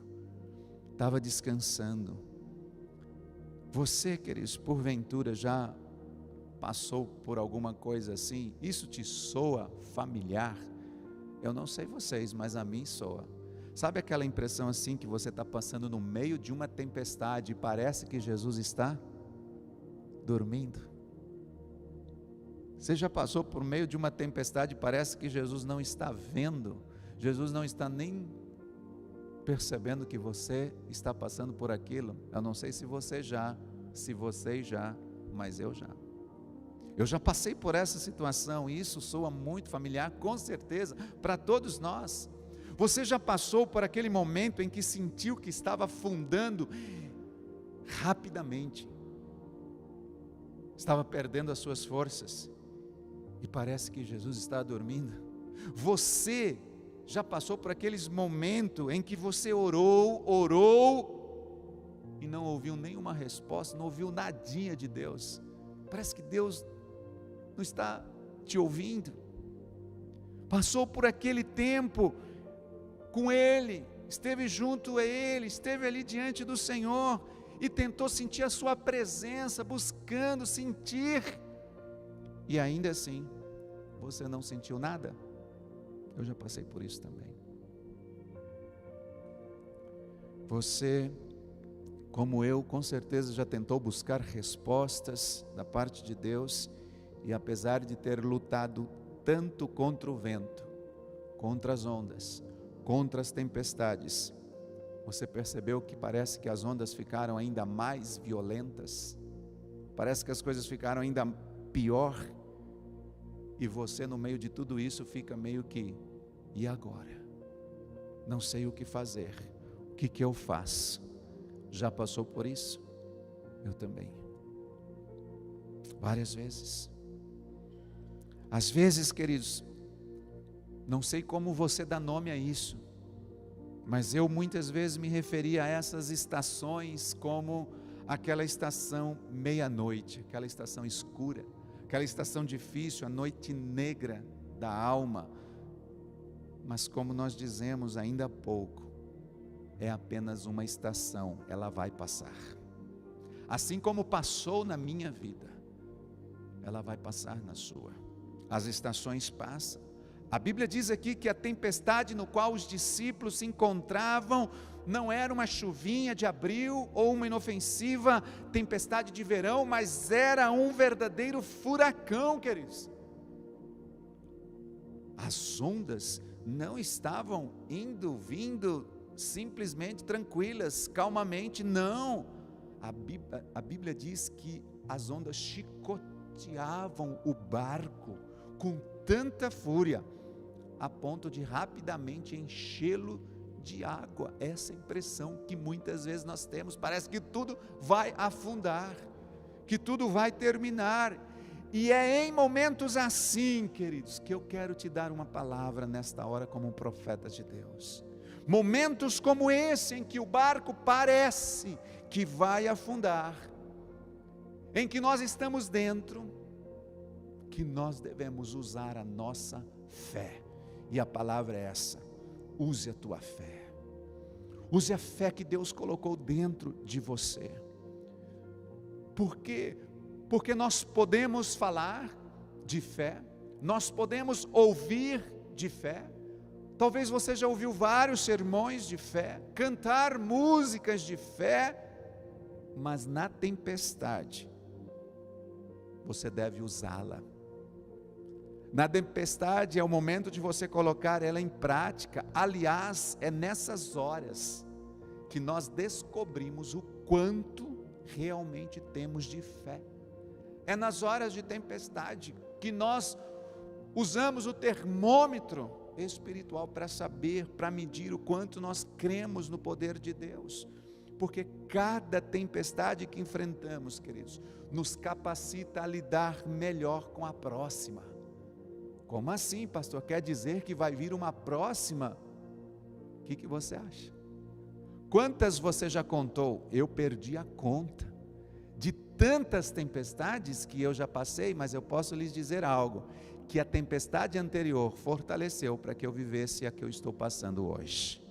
Estava descansando. Você, queridos, porventura já passou por alguma coisa assim? Isso te soa familiar? Eu não sei vocês, mas a mim soa. Sabe aquela impressão assim que você está passando no meio de uma tempestade e parece que Jesus está dormindo? Você já passou por meio de uma tempestade e parece que Jesus não está vendo? Jesus não está nem percebendo que você está passando por aquilo? Eu não sei se vocês já, mas eu já. Eu já passei por essa situação e isso soa muito familiar, com certeza, para todos nós. Você já passou por aquele momento em que sentiu que estava afundando rapidamente, estava perdendo as suas forças e parece que Jesus está dormindo? Você já passou por aqueles momentos em que você orou e não ouviu nenhuma resposta, não ouviu nadinha de Deus? Parece que Deus não está te ouvindo. Passou por aquele tempo com Ele, esteve junto a Ele, esteve ali diante do Senhor e tentou sentir a sua presença, buscando sentir, e ainda assim você não sentiu nada? Eu já passei por isso também. Você, como eu, com certeza já tentou buscar respostas da parte de Deus, e apesar de ter lutado tanto contra o vento, contra as ondas, contra as tempestades, você percebeu que parece que as ondas ficaram ainda mais violentas? Parece que as coisas ficaram ainda pior, e você no meio de tudo isso fica meio que, e agora? Não sei o que fazer, o que eu faço? Já passou por isso? Eu também, várias vezes. Às vezes, queridos, não sei como você dá nome a isso, mas eu muitas vezes me referi a essas estações como aquela estação meia-noite, aquela estação escura, aquela estação difícil, a noite negra da alma. Mas como nós dizemos ainda há pouco, é apenas uma estação, ela vai passar. Assim como passou na minha vida, ela vai passar na sua. As estações passam. A Bíblia diz aqui que a tempestade no qual os discípulos se encontravam não era uma chuvinha de abril ou uma inofensiva tempestade de verão, mas era um verdadeiro furacão, queridos. As ondas não estavam vindo simplesmente tranquilas, calmamente, não. A Bíblia diz que as ondas chicoteavam o barco com tanta fúria, a ponto de rapidamente enchê-lo de água. Essa impressão que muitas vezes nós temos, parece que tudo vai afundar, que tudo vai terminar, e é em momentos assim, queridos, que eu quero te dar uma palavra nesta hora como um profeta de Deus. Momentos como esse, em que o barco parece que vai afundar, em que nós estamos dentro, que nós devemos usar a nossa fé, e a palavra é essa: use a tua fé, use a fé que Deus colocou dentro de você. Por quê? Porque nós podemos falar de fé, nós podemos ouvir de fé. Talvez você já ouviu vários sermões de fé, cantar músicas de fé, mas na tempestade você deve usá-la. Na tempestade é o momento de você colocar ela em prática. Aliás, é nessas horas que nós descobrimos o quanto realmente temos de fé. É nas horas de tempestade que nós usamos o termômetro espiritual para saber, para medir o quanto nós cremos no poder de Deus. Porque cada tempestade que enfrentamos, queridos, nos capacita a lidar melhor com a próxima. Como assim, pastor? Quer dizer que vai vir uma próxima? O que você acha? Quantas você já contou? Eu perdi a conta de tantas tempestades que eu já passei, mas eu posso lhes dizer algo, que a tempestade anterior fortaleceu para que eu vivesse a que eu estou passando hoje.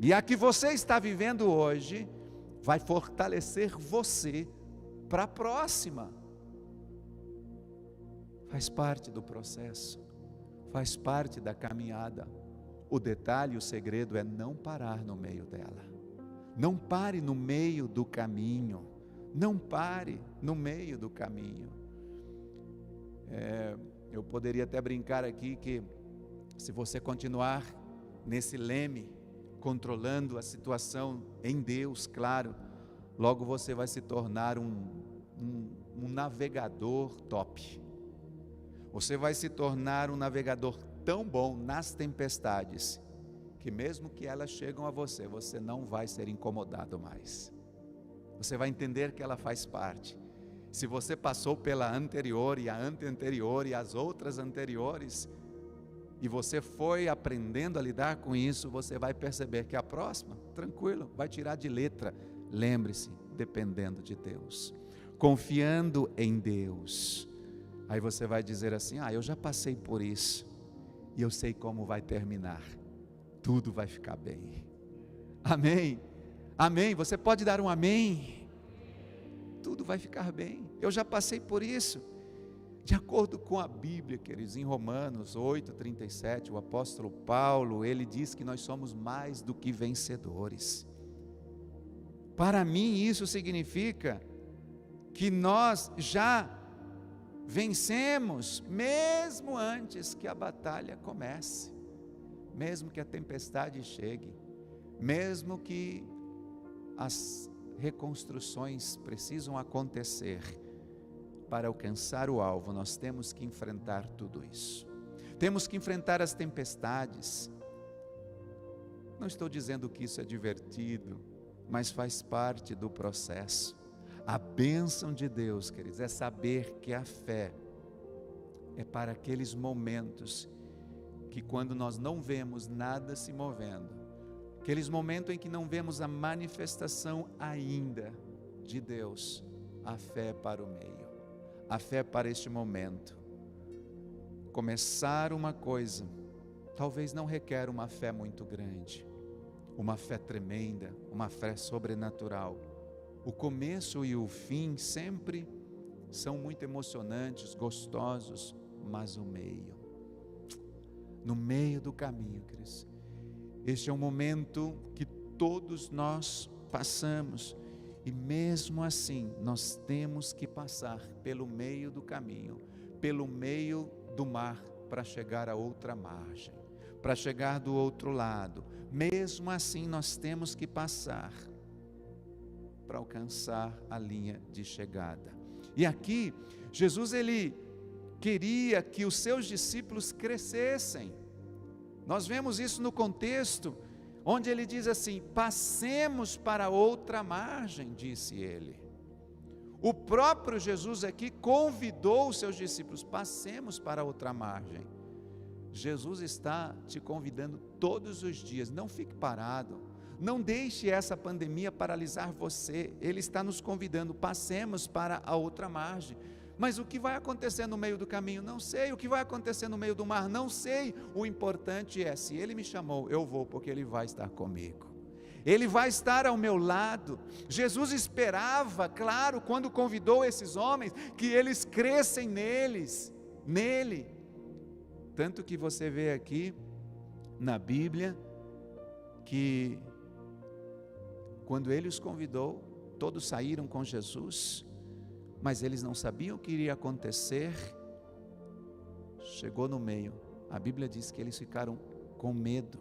E a que você está vivendo hoje vai fortalecer você para a próxima. Faz parte do processo, faz parte da caminhada. O detalhe, o segredo é não parar no meio dela. Não pare no meio do caminho. Não pare no meio do caminho. Eu poderia até brincar aqui que se você continuar nesse leme, controlando a situação em Deus, claro, logo você vai se tornar um navegador top. Você vai se tornar um navegador tão bom nas tempestades, que mesmo que elas chegam a você, você não vai ser incomodado mais. Você vai entender que ela faz parte. Se você passou pela anterior e a anterior e as outras anteriores, e você foi aprendendo a lidar com isso, você vai perceber que a próxima, tranquilo, vai tirar de letra. Lembre-se, dependendo de Deus, confiando em Deus. Aí você vai dizer assim: eu já passei por isso, e eu sei como vai terminar. Tudo vai ficar bem. Amém? Amém? Você pode dar um amém? Tudo vai ficar bem. Eu já passei por isso. De acordo com a Bíblia, queridos, em Romanos 8:37, o apóstolo Paulo, ele diz que nós somos mais do que vencedores. Para mim isso significa que nós já vencemos, mesmo antes que a batalha comece, mesmo que a tempestade chegue, mesmo que as reconstruções precisam acontecer. Para alcançar o alvo, nós temos que enfrentar tudo isso. Temos que enfrentar as tempestades. Não estou dizendo que isso é divertido, mas faz parte do processo. A bênção de Deus, queridos, é saber que a fé é para aqueles momentos que, quando nós não vemos nada se movendo, aqueles momentos em que não vemos a manifestação ainda de Deus, a fé para o meio. A fé para este momento. Começar uma coisa, talvez não requer uma fé muito grande, uma fé tremenda, uma fé sobrenatural. O começo e o fim sempre são muito emocionantes, gostosos, mas o meio, no meio do caminho, queridos, este é um momento que todos nós passamos. E mesmo assim, nós temos que passar pelo meio do caminho, pelo meio do mar, para chegar a outra margem, para chegar do outro lado. Mesmo assim, nós temos que passar para alcançar a linha de chegada. E aqui, Jesus, ele queria que os seus discípulos crescessem. Nós vemos isso no contexto, onde ele diz assim: passemos para outra margem, disse ele. O próprio Jesus aqui convidou os seus discípulos: passemos para outra margem. Jesus está te convidando todos os dias, não fique parado, não deixe essa pandemia paralisar você. Ele está nos convidando: passemos para a outra margem. Mas o que vai acontecer no meio do caminho? Não sei. O que vai acontecer no meio do mar? Não sei. O importante é, se Ele me chamou, eu vou, porque Ele vai estar comigo. Ele vai estar ao meu lado. Jesus esperava, claro, quando convidou esses homens, que eles crescem nele. Tanto que você vê aqui na Bíblia, que quando Ele os convidou, todos saíram com Jesus, mas eles não sabiam o que iria acontecer. Chegou no meio, a Bíblia diz que eles ficaram com medo.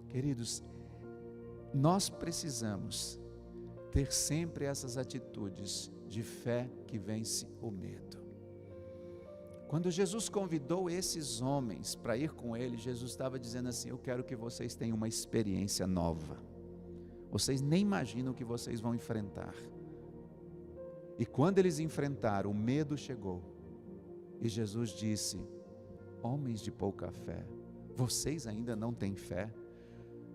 Queridos, nós precisamos ter sempre essas atitudes de fé que vence o medo. Quando Jesus convidou esses homens para ir com ele, Jesus estava dizendo assim: eu quero que vocês tenham uma experiência nova. Vocês nem imaginam o que vocês vão enfrentar. E quando eles enfrentaram, o medo chegou. E Jesus disse: homens de pouca fé, vocês ainda não têm fé?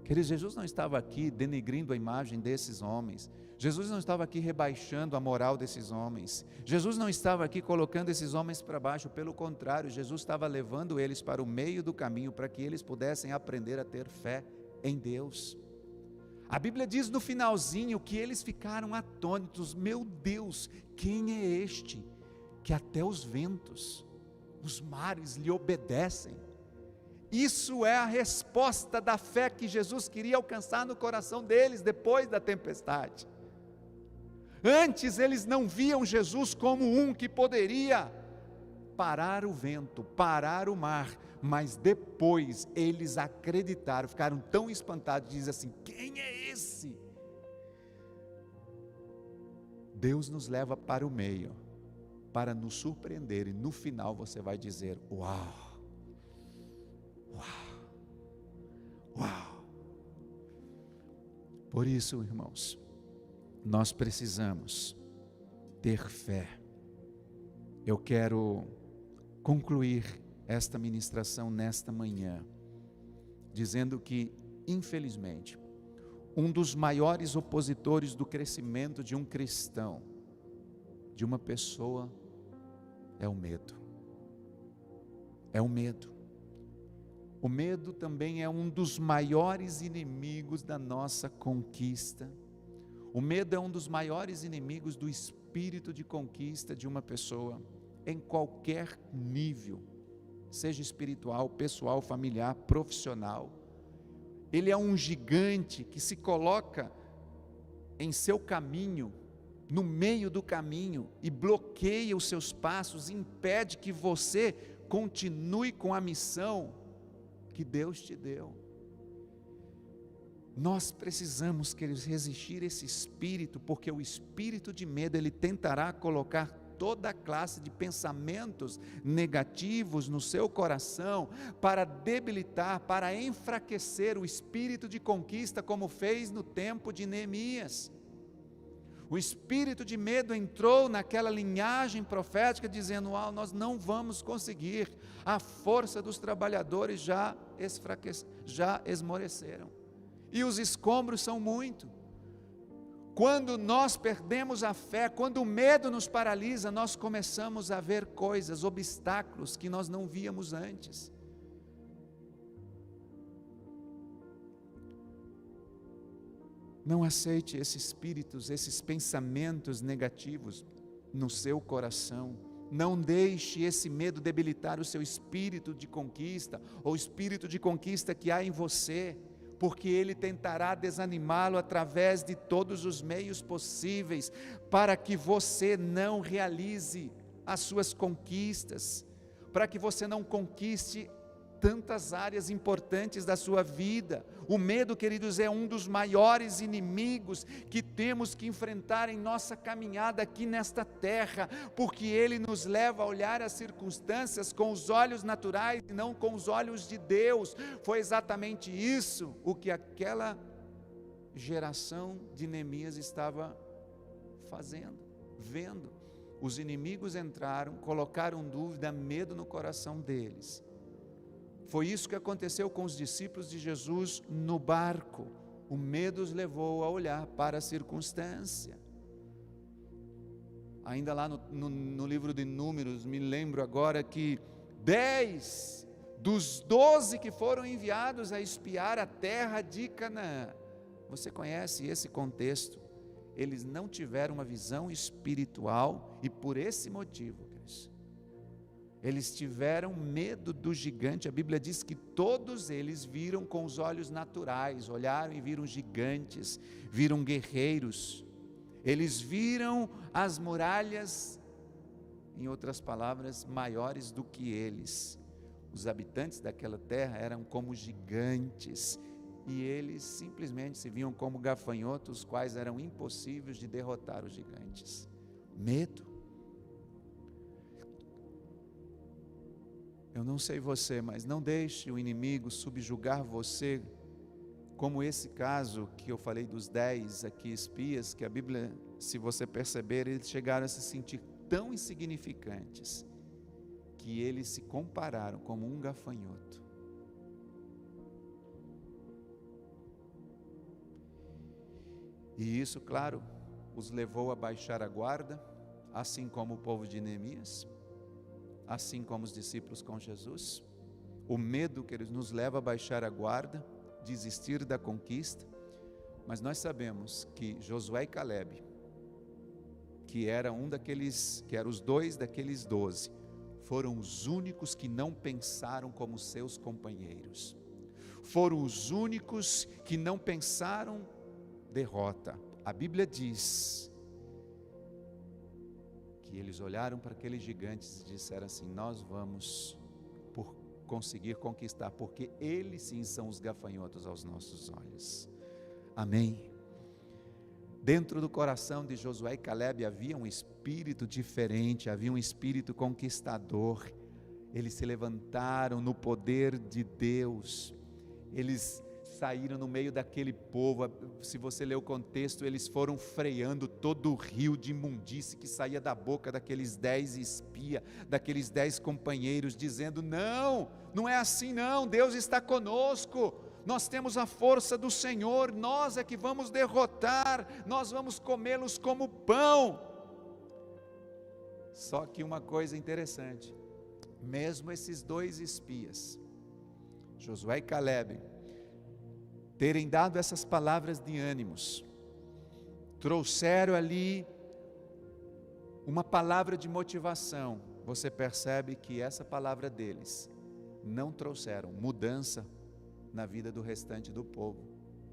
Queridos, Jesus não estava aqui denegrindo a imagem desses homens. Jesus não estava aqui rebaixando a moral desses homens. Jesus não estava aqui colocando esses homens para baixo. Pelo contrário, Jesus estava levando eles para o meio do caminho, para que eles pudessem aprender a ter fé em Deus. A Bíblia diz no finalzinho que eles ficaram atônitos. Meu Deus, quem é este que até os ventos, os mares lhe obedecem? Isso é a resposta da fé que Jesus queria alcançar no coração deles depois da tempestade. Antes eles não viam Jesus como um que poderia parar o vento, parar o mar, mas depois eles acreditaram, ficaram tão espantados, diz assim: quem é esse? Deus nos leva para o meio, para nos surpreender, e no final você vai dizer: uau! Uau! Uau! Por isso, irmãos, nós precisamos ter fé. Eu quero concluir esta ministração nesta manhã, dizendo que, infelizmente, um dos maiores opositores do crescimento de um cristão, de uma pessoa, é o medo. É o medo. O medo também é um dos maiores inimigos da nossa conquista. O medo é um dos maiores inimigos do espírito de conquista de uma pessoa, em qualquer nível, seja espiritual, pessoal, familiar, profissional. Ele é um gigante que se coloca em seu caminho, no meio do caminho, e bloqueia os seus passos, impede que você continue com a missão que Deus te deu. Nós precisamos, queridos, resistir esse espírito, porque o espírito de medo, ele tentará colocar toda a classe de pensamentos negativos no seu coração, para debilitar, para enfraquecer o espírito de conquista, como fez no tempo de Neemias. O espírito de medo entrou naquela linhagem profética, dizendo: nós não vamos conseguir, a força dos trabalhadores já esmoreceram, e os escombros são muito. Quando nós perdemos a fé, quando o medo nos paralisa, nós começamos a ver coisas, obstáculos que nós não víamos antes. Não aceite esses espíritos, esses pensamentos negativos no seu coração. Não deixe esse medo debilitar o seu espírito de conquista, ou o espírito de conquista que há em você, porque ele tentará desanimá-lo através de todos os meios possíveis, para que você não realize as suas conquistas, para que você não conquiste tantas áreas importantes da sua vida. O medo, queridos, é um dos maiores inimigos que temos que enfrentar em nossa caminhada aqui nesta terra, porque ele nos leva a olhar as circunstâncias com os olhos naturais e não com os olhos de Deus. Foi exatamente isso o que aquela geração de Neemias estava fazendo, vendo. Os inimigos entraram, colocaram dúvida, medo no coração deles. Foi isso que aconteceu com os discípulos de Jesus no barco. O medo os levou a olhar para a circunstância. Ainda lá no livro de Números, me lembro agora que 10 dos 12 que foram enviados a espiar a terra de Canaã, você conhece esse contexto, eles não tiveram uma visão espiritual, e por esse motivo, eles tiveram medo do gigante. A Bíblia diz que todos eles viram com os olhos naturais, olharam e viram gigantes, viram guerreiros, eles viram as muralhas, em outras palavras, maiores do que eles. Os habitantes daquela terra eram como gigantes, e eles simplesmente se viam como gafanhotos, quais eram impossíveis de derrotar os gigantes. Medo. Eu não sei você, mas não deixe o inimigo subjugar você, como esse caso que eu falei dos 10 aqui espias, que a Bíblia, se você perceber, eles chegaram a se sentir tão insignificantes, que eles se compararam como um gafanhoto. E isso, claro, os levou a baixar a guarda, assim como o povo de Neemias, assim como os discípulos com Jesus. O medo que eles nos leva a baixar a guarda, desistir da conquista. Mas nós sabemos que Josué e Calebe, que eram os 2 daqueles 12, foram os únicos que não pensaram como seus companheiros. Foram os únicos que não pensaram derrota. A Bíblia diz que eles olharam para aqueles gigantes e disseram assim: nós vamos conseguir conquistar, porque eles sim são os gafanhotos aos nossos olhos. Amém? Dentro do coração de Josué e Calebe havia um espírito diferente, havia um espírito conquistador. Eles se levantaram no poder de Deus, eles saíram no meio daquele povo. Se você ler o contexto, eles foram freando todo o rio de imundície que saía da boca daqueles 10 espias, daqueles 10 companheiros, dizendo: não é assim não, Deus está conosco, nós temos a força do Senhor, nós é que vamos derrotar, nós vamos comê-los como pão. Só que uma coisa interessante, mesmo esses 2 espias, Josué e Calebe, terem dado essas palavras de ânimos, trouxeram ali uma palavra de motivação. Você percebe que essa palavra deles não trouxeram mudança na vida do restante do povo.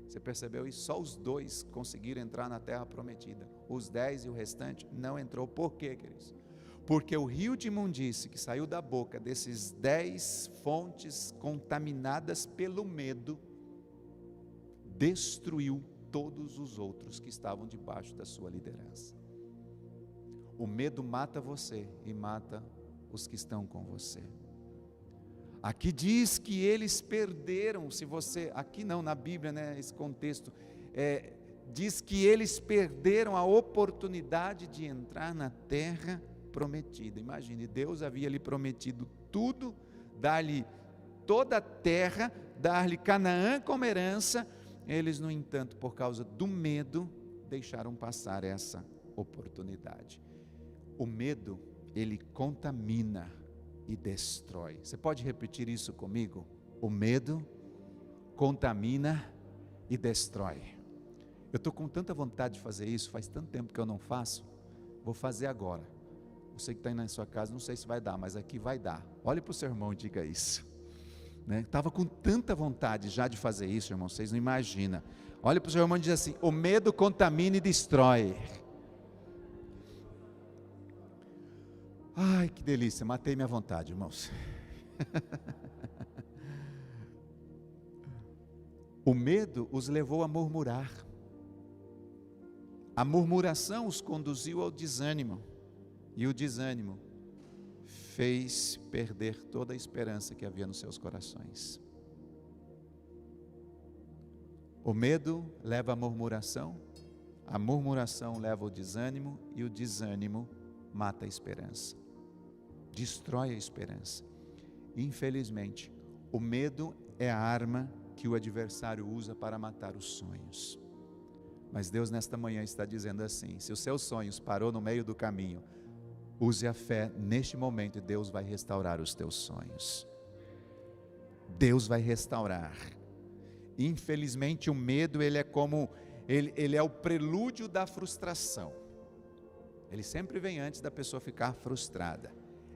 Você percebeu isso? Só os 2 conseguiram entrar na terra prometida, os 10 e o restante não entrou. Por quê, queridos? Porque o rio de imundície que saiu da boca desses 10 fontes contaminadas pelo medo, destruiu todos os outros que estavam debaixo da sua liderança. O medo mata você e mata os que estão com você. Aqui diz que eles perderam, aqui não, na Bíblia, né, esse contexto, diz que eles perderam a oportunidade de entrar na terra prometida. Imagine, Deus havia lhe prometido tudo, dar-lhe toda a terra, dar-lhe Canaã como herança. Eles, no entanto, por causa do medo, deixaram passar essa oportunidade. O medo, ele contamina e destrói. Você pode repetir isso comigo? O medo contamina e destrói. Eu estou com tanta vontade de fazer isso, faz tanto tempo que eu não faço, vou fazer agora. Você que está aí na sua casa, não sei se vai dar, mas aqui vai dar. Olhe para o seu irmão e diga isso. Estava com tanta vontade já de fazer isso, irmão, vocês não imaginam. Olha para o seu irmão e diz assim: o medo contamina e destrói. Ai, que delícia, matei minha vontade, irmãos. O medo os levou a murmurar. A murmuração os conduziu ao desânimo. E o desânimo fez perder toda a esperança que havia nos seus corações. O medo leva à murmuração, a murmuração leva ao desânimo, e o desânimo mata a esperança, destrói a esperança. Infelizmente, o medo é a arma que o adversário usa para matar os sonhos. Mas Deus nesta manhã está dizendo assim: se os seus sonhos parou no meio do caminho, use a fé neste momento e Deus vai restaurar os teus sonhos. Deus vai restaurar. Infelizmente o medo, ele é o prelúdio da frustração. Ele sempre vem antes da pessoa ficar frustrada.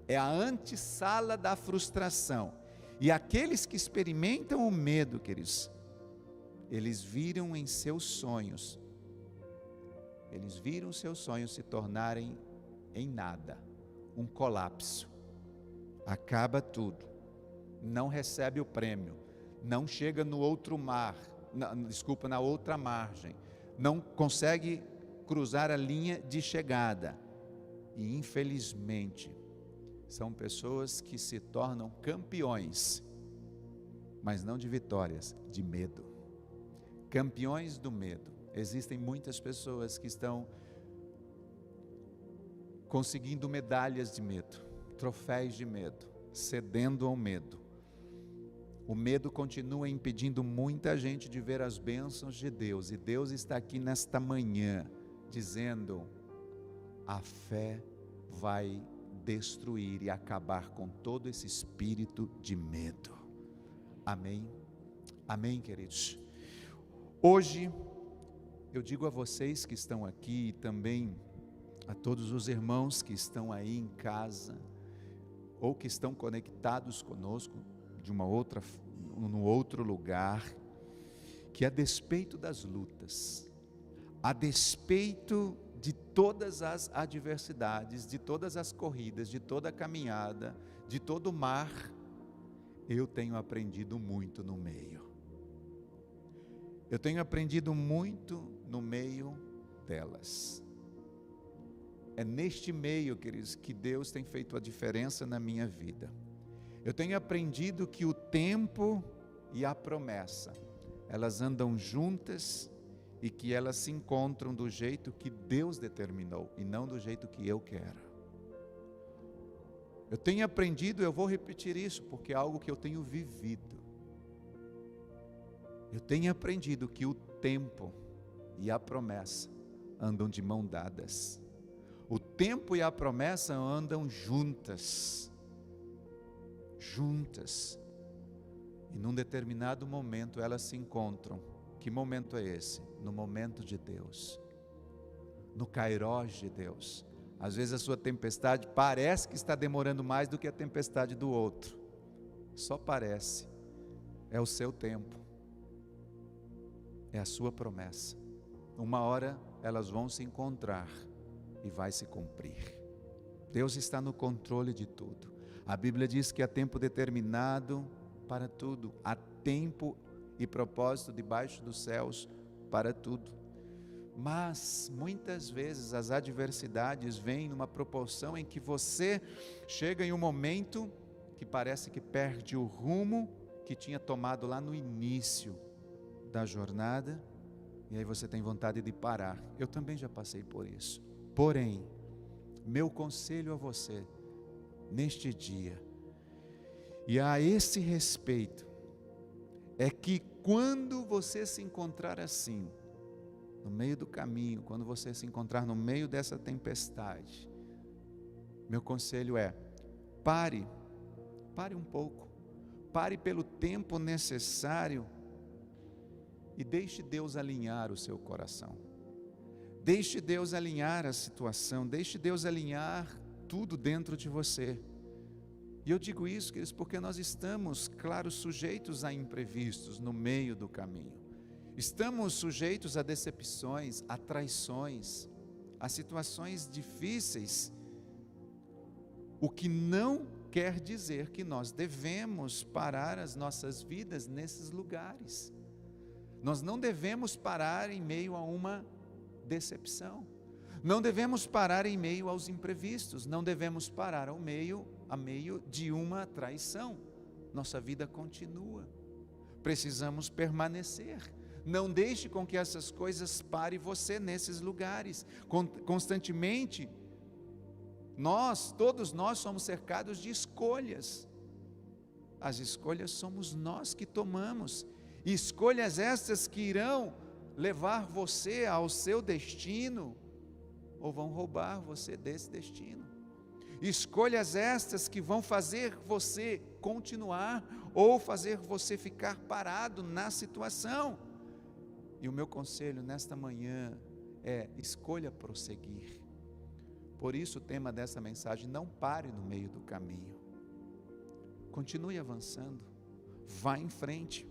É a antessala da frustração. E aqueles que experimentam o medo, queridos, eles viram em seus sonhos, eles viram seus sonhos se tornarem em nada, um colapso, acaba tudo, não recebe o prêmio, não chega no outro mar, na outra margem, não consegue cruzar a linha de chegada. E infelizmente, são pessoas que se tornam campeões, mas não de vitórias, de medo. Campeões do medo. Existem muitas pessoas que estão conseguindo medalhas de medo, troféus de medo, cedendo ao medo. O medo continua impedindo muita gente de ver as bênçãos de Deus, e Deus está aqui nesta manhã, dizendo: a fé vai destruir e acabar com todo esse espírito de medo. Amém? Amém, queridos? Hoje, eu digo a vocês que estão aqui e também a todos os irmãos que estão aí em casa, ou que estão conectados conosco no outro lugar, que a despeito das lutas, a despeito de todas as adversidades, de todas as corridas, de toda a caminhada, de todo o mar, eu tenho aprendido muito no meio. Eu tenho aprendido muito no meio delas. É neste meio, queridos, que Deus tem feito a diferença na minha vida. Eu tenho aprendido que o tempo e a promessa, elas andam juntas e que elas se encontram do jeito que Deus determinou e não do jeito que eu quero. Eu tenho aprendido, eu vou repetir isso porque é algo que eu tenho vivido. Eu tenho aprendido que o tempo e a promessa andam de mão dadas. O tempo e a promessa andam juntas. E num determinado momento elas se encontram. Que momento é esse? No momento de Deus, no kairós de Deus. Às vezes a sua tempestade parece que está demorando mais do que a tempestade do outro, só parece. É o seu tempo, é a sua promessa. Uma hora elas vão se encontrar e vai se cumprir. Deus está no controle de tudo. A Bíblia diz que há tempo determinado para tudo, há tempo e propósito debaixo dos céus para tudo. Mas muitas vezes as adversidades vêm numa proporção em que você chega em um momento que parece que perde o rumo que tinha tomado lá no início da jornada, e aí você tem vontade de parar. Eu também já passei por isso. Porém, meu conselho a você neste dia, e a esse respeito, é que quando você se encontrar assim, no meio do caminho, quando você se encontrar no meio dessa tempestade, meu conselho é: pare um pouco, pare pelo tempo necessário e deixe Deus alinhar o seu coração, deixe Deus alinhar a situação, deixe Deus alinhar tudo dentro de você. E eu digo isso, queridos, porque nós estamos, claro, sujeitos a imprevistos no meio do caminho. Estamos sujeitos a decepções, a traições, a situações difíceis. O que não quer dizer que nós devemos parar as nossas vidas nesses lugares. Nós não devemos parar em meio a uma decepção. Não devemos parar em meio aos imprevistos, não devemos parar a meio de uma traição. Nossa vida continua, precisamos permanecer. Não deixe com que essas coisas parem você nesses lugares. Constantemente, todos nós somos cercados de escolhas. As escolhas somos nós que tomamos, e escolhas estas que irão levar você ao seu destino, ou vão roubar você desse destino. Escolhas estas que vão fazer você continuar, ou fazer você ficar parado na situação. E o meu conselho nesta manhã é: escolha prosseguir. Por isso o tema dessa mensagem: não pare no meio do caminho. Continue avançando, vá em frente.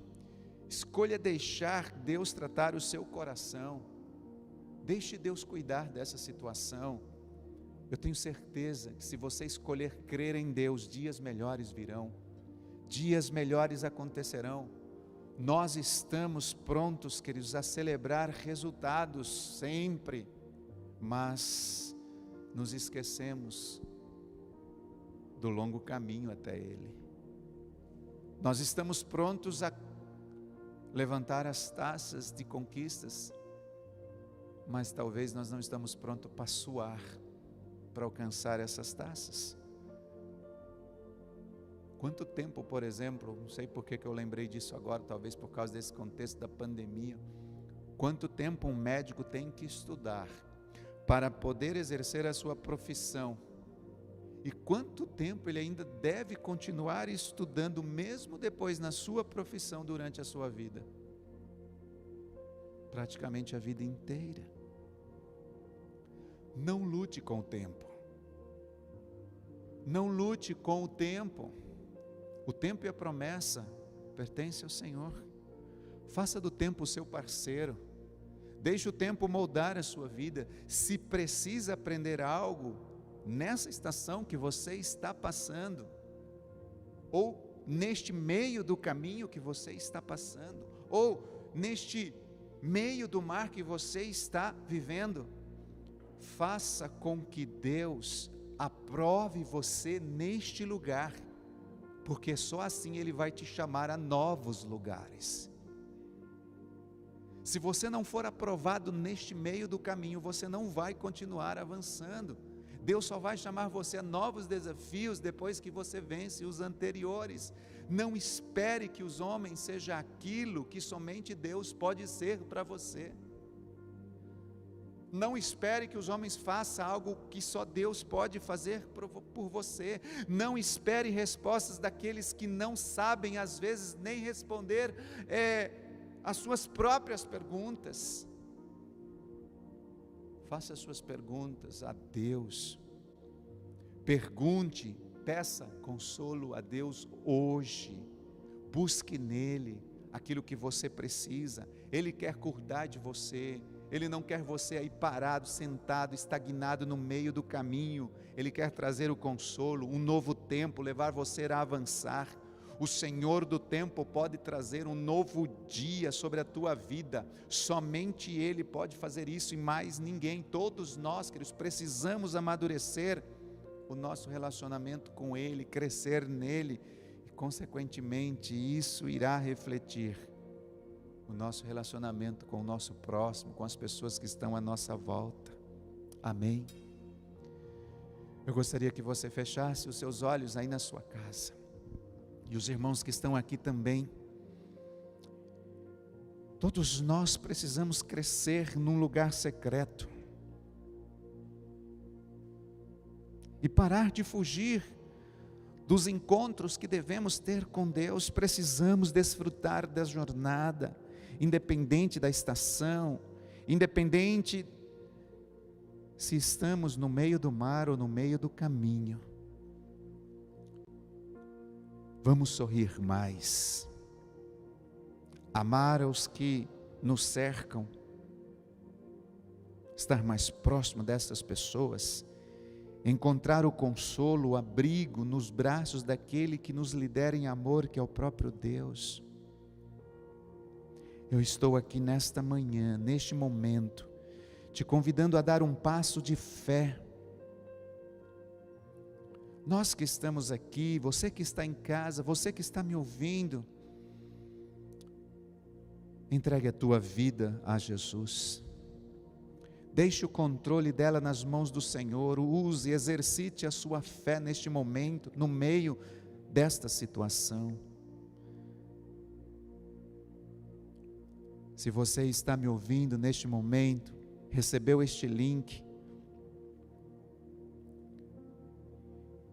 Escolha deixar Deus tratar o seu coração. Deixe Deus cuidar dessa situação. Eu tenho certeza que se você escolher crer em Deus, dias melhores virão, dias melhores acontecerão. Nós estamos prontos, queridos, a celebrar resultados sempre, mas nos esquecemos do longo caminho até Ele. Nós estamos prontos a levantar as taças de conquistas, mas talvez nós não estamos prontos para suar, para alcançar essas taças. Quanto tempo, por exemplo, não sei por que eu lembrei disso agora, talvez por causa desse contexto da pandemia, quanto tempo um médico tem que estudar para poder exercer a sua profissão, e quanto tempo ele ainda deve continuar estudando, mesmo depois na sua profissão, durante a sua vida? Praticamente a vida inteira. Não lute com o tempo. Não lute com o tempo. O tempo e a promessa pertencem ao Senhor. Faça do tempo o seu parceiro. Deixe o tempo moldar a sua vida. Se precisa aprender algo nessa estação que você está passando, ou neste meio do caminho que você está passando, ou neste meio do mar que você está vivendo, faça com que Deus aprove você neste lugar, porque só assim Ele vai te chamar a novos lugares. Se você não for aprovado neste meio do caminho, você não vai continuar avançando. Deus só vai chamar você a novos desafios depois que você vence os anteriores. Não espere que os homens sejam aquilo que somente Deus pode ser para você. Não espere que os homens façam algo que só Deus pode fazer por você. Não espere respostas daqueles que não sabem, às vezes, nem responder as suas próprias perguntas. Faça as suas perguntas a Deus. Pergunte, peça consolo a Deus hoje. Busque nele aquilo que você precisa. Ele quer cuidar de você. Ele não quer você aí parado, sentado, estagnado no meio do caminho. Ele quer trazer o consolo, um novo tempo, levar você a avançar. O Senhor do tempo pode trazer um novo dia sobre a tua vida. Somente Ele pode fazer isso e mais ninguém. Todos nós, queridos, precisamos amadurecer o nosso relacionamento com Ele, crescer nele. E consequentemente isso irá refletir o nosso relacionamento com o nosso próximo, com as pessoas que estão à nossa volta. Amém? Eu gostaria que você fechasse os seus olhos aí na sua casa. E os irmãos que estão aqui também. Todos nós precisamos crescer num lugar secreto. E parar de fugir dos encontros que devemos ter com Deus. Precisamos desfrutar da jornada, independente da estação, independente se estamos no meio do mar ou no meio do caminho. Vamos sorrir mais, amar aos que nos cercam, estar mais próximo dessas pessoas, encontrar o consolo, o abrigo nos braços daquele que nos lidera em amor, que é o próprio Deus. Eu estou aqui nesta manhã, neste momento, te convidando a dar um passo de fé. Nós que estamos aqui, você que está em casa, você que está me ouvindo, entregue a tua vida a Jesus. Deixe o controle dela nas mãos do Senhor. Use, exercite a sua fé neste momento, no meio desta situação. Se você está me ouvindo neste momento, recebeu este link,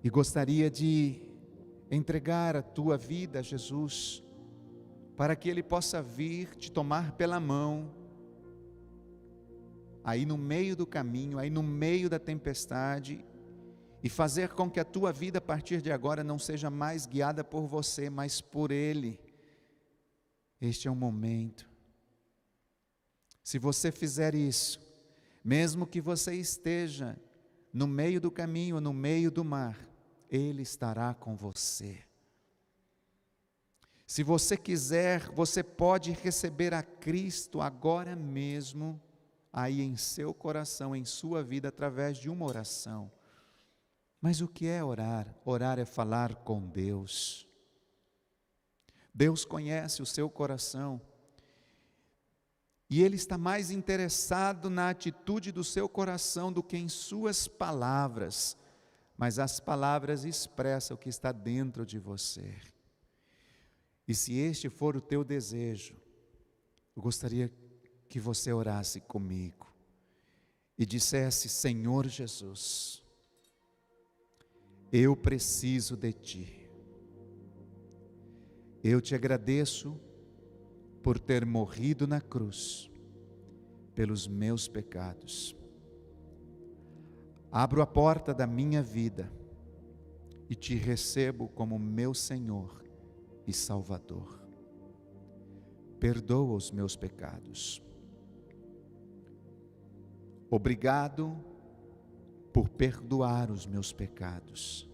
e gostaria de entregar a tua vida a Jesus, para que Ele possa vir te tomar pela mão, aí no meio do caminho, aí no meio da tempestade, e fazer com que a tua vida a partir de agora não seja mais guiada por você, mas por Ele. Este é o momento. Se você fizer isso, mesmo que você esteja no meio do caminho, no meio do mar, Ele estará com você. Se você quiser, você pode receber a Cristo agora mesmo, aí em seu coração, em sua vida, através de uma oração. Mas o que é orar? Orar é falar com Deus. Deus conhece o seu coração e Ele está mais interessado na atitude do seu coração do que em suas palavras, mas as palavras expressam o que está dentro de você. E se este for o teu desejo, eu gostaria que você orasse comigo e dissesse: Senhor Jesus, eu preciso de Ti. Eu te agradeço por ter morrido na cruz pelos meus pecados. Abro a porta da minha vida e te recebo como meu Senhor e Salvador. Perdoa os meus pecados. Obrigado por perdoar os meus pecados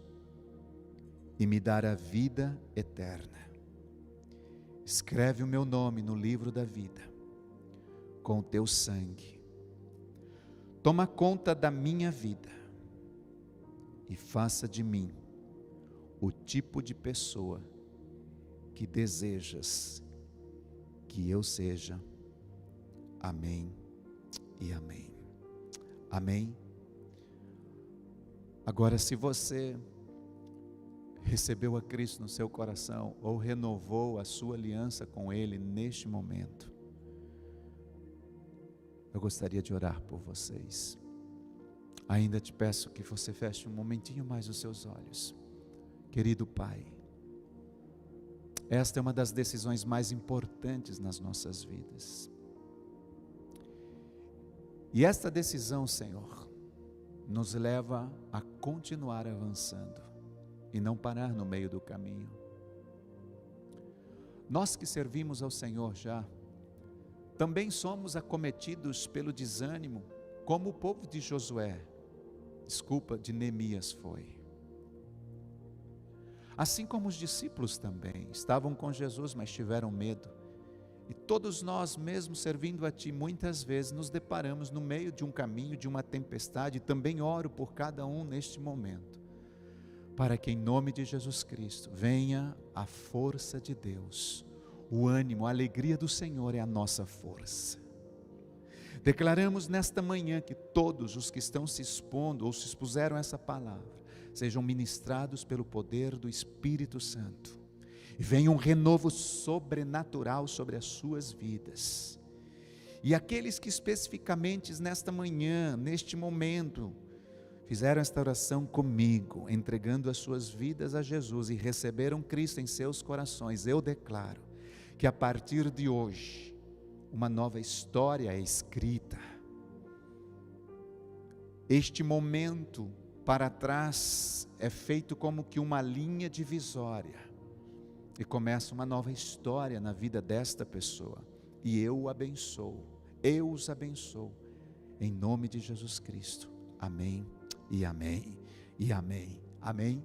e me dar a vida eterna. Escreve o meu nome no livro da vida, com o teu sangue. Toma conta da minha vida e faça de mim o tipo de pessoa que desejas que eu seja. Amém e amém. Amém. Agora, se você recebeu a Cristo no seu coração ou renovou a sua aliança com Ele neste momento, eu gostaria de orar por vocês. Ainda te peço que você feche um momentinho mais os seus olhos. Querido Pai, esta é uma das decisões mais importantes nas nossas vidas. E esta decisão, Senhor, nos leva a continuar avançando e não parar no meio do caminho. Nós que servimos ao Senhor já, também somos acometidos pelo desânimo, como o povo de de Neemias foi. Assim como os discípulos também, estavam com Jesus, mas tiveram medo. E todos nós, mesmo servindo a Ti, muitas vezes nos deparamos no meio de um caminho, de uma tempestade. Também oro por cada um neste momento, para que em nome de Jesus Cristo venha a força de Deus, o ânimo, a alegria do Senhor é a nossa força. Declaramos nesta manhã que todos os que estão se expondo ou se expuseram a essa palavra, sejam ministrados pelo poder do Espírito Santo, e venha um renovo sobrenatural sobre as suas vidas. E aqueles que especificamente nesta manhã, neste momento, fizeram esta oração comigo, entregando as suas vidas a Jesus e receberam Cristo em seus corações, eu declaro que a partir de hoje, uma nova história é escrita. Este momento para trás é feito como que uma linha divisória, e começa uma nova história na vida desta pessoa, e eu o abençoo, eu os abençoo, em nome de Jesus Cristo, amém, e amém, e amém, amém.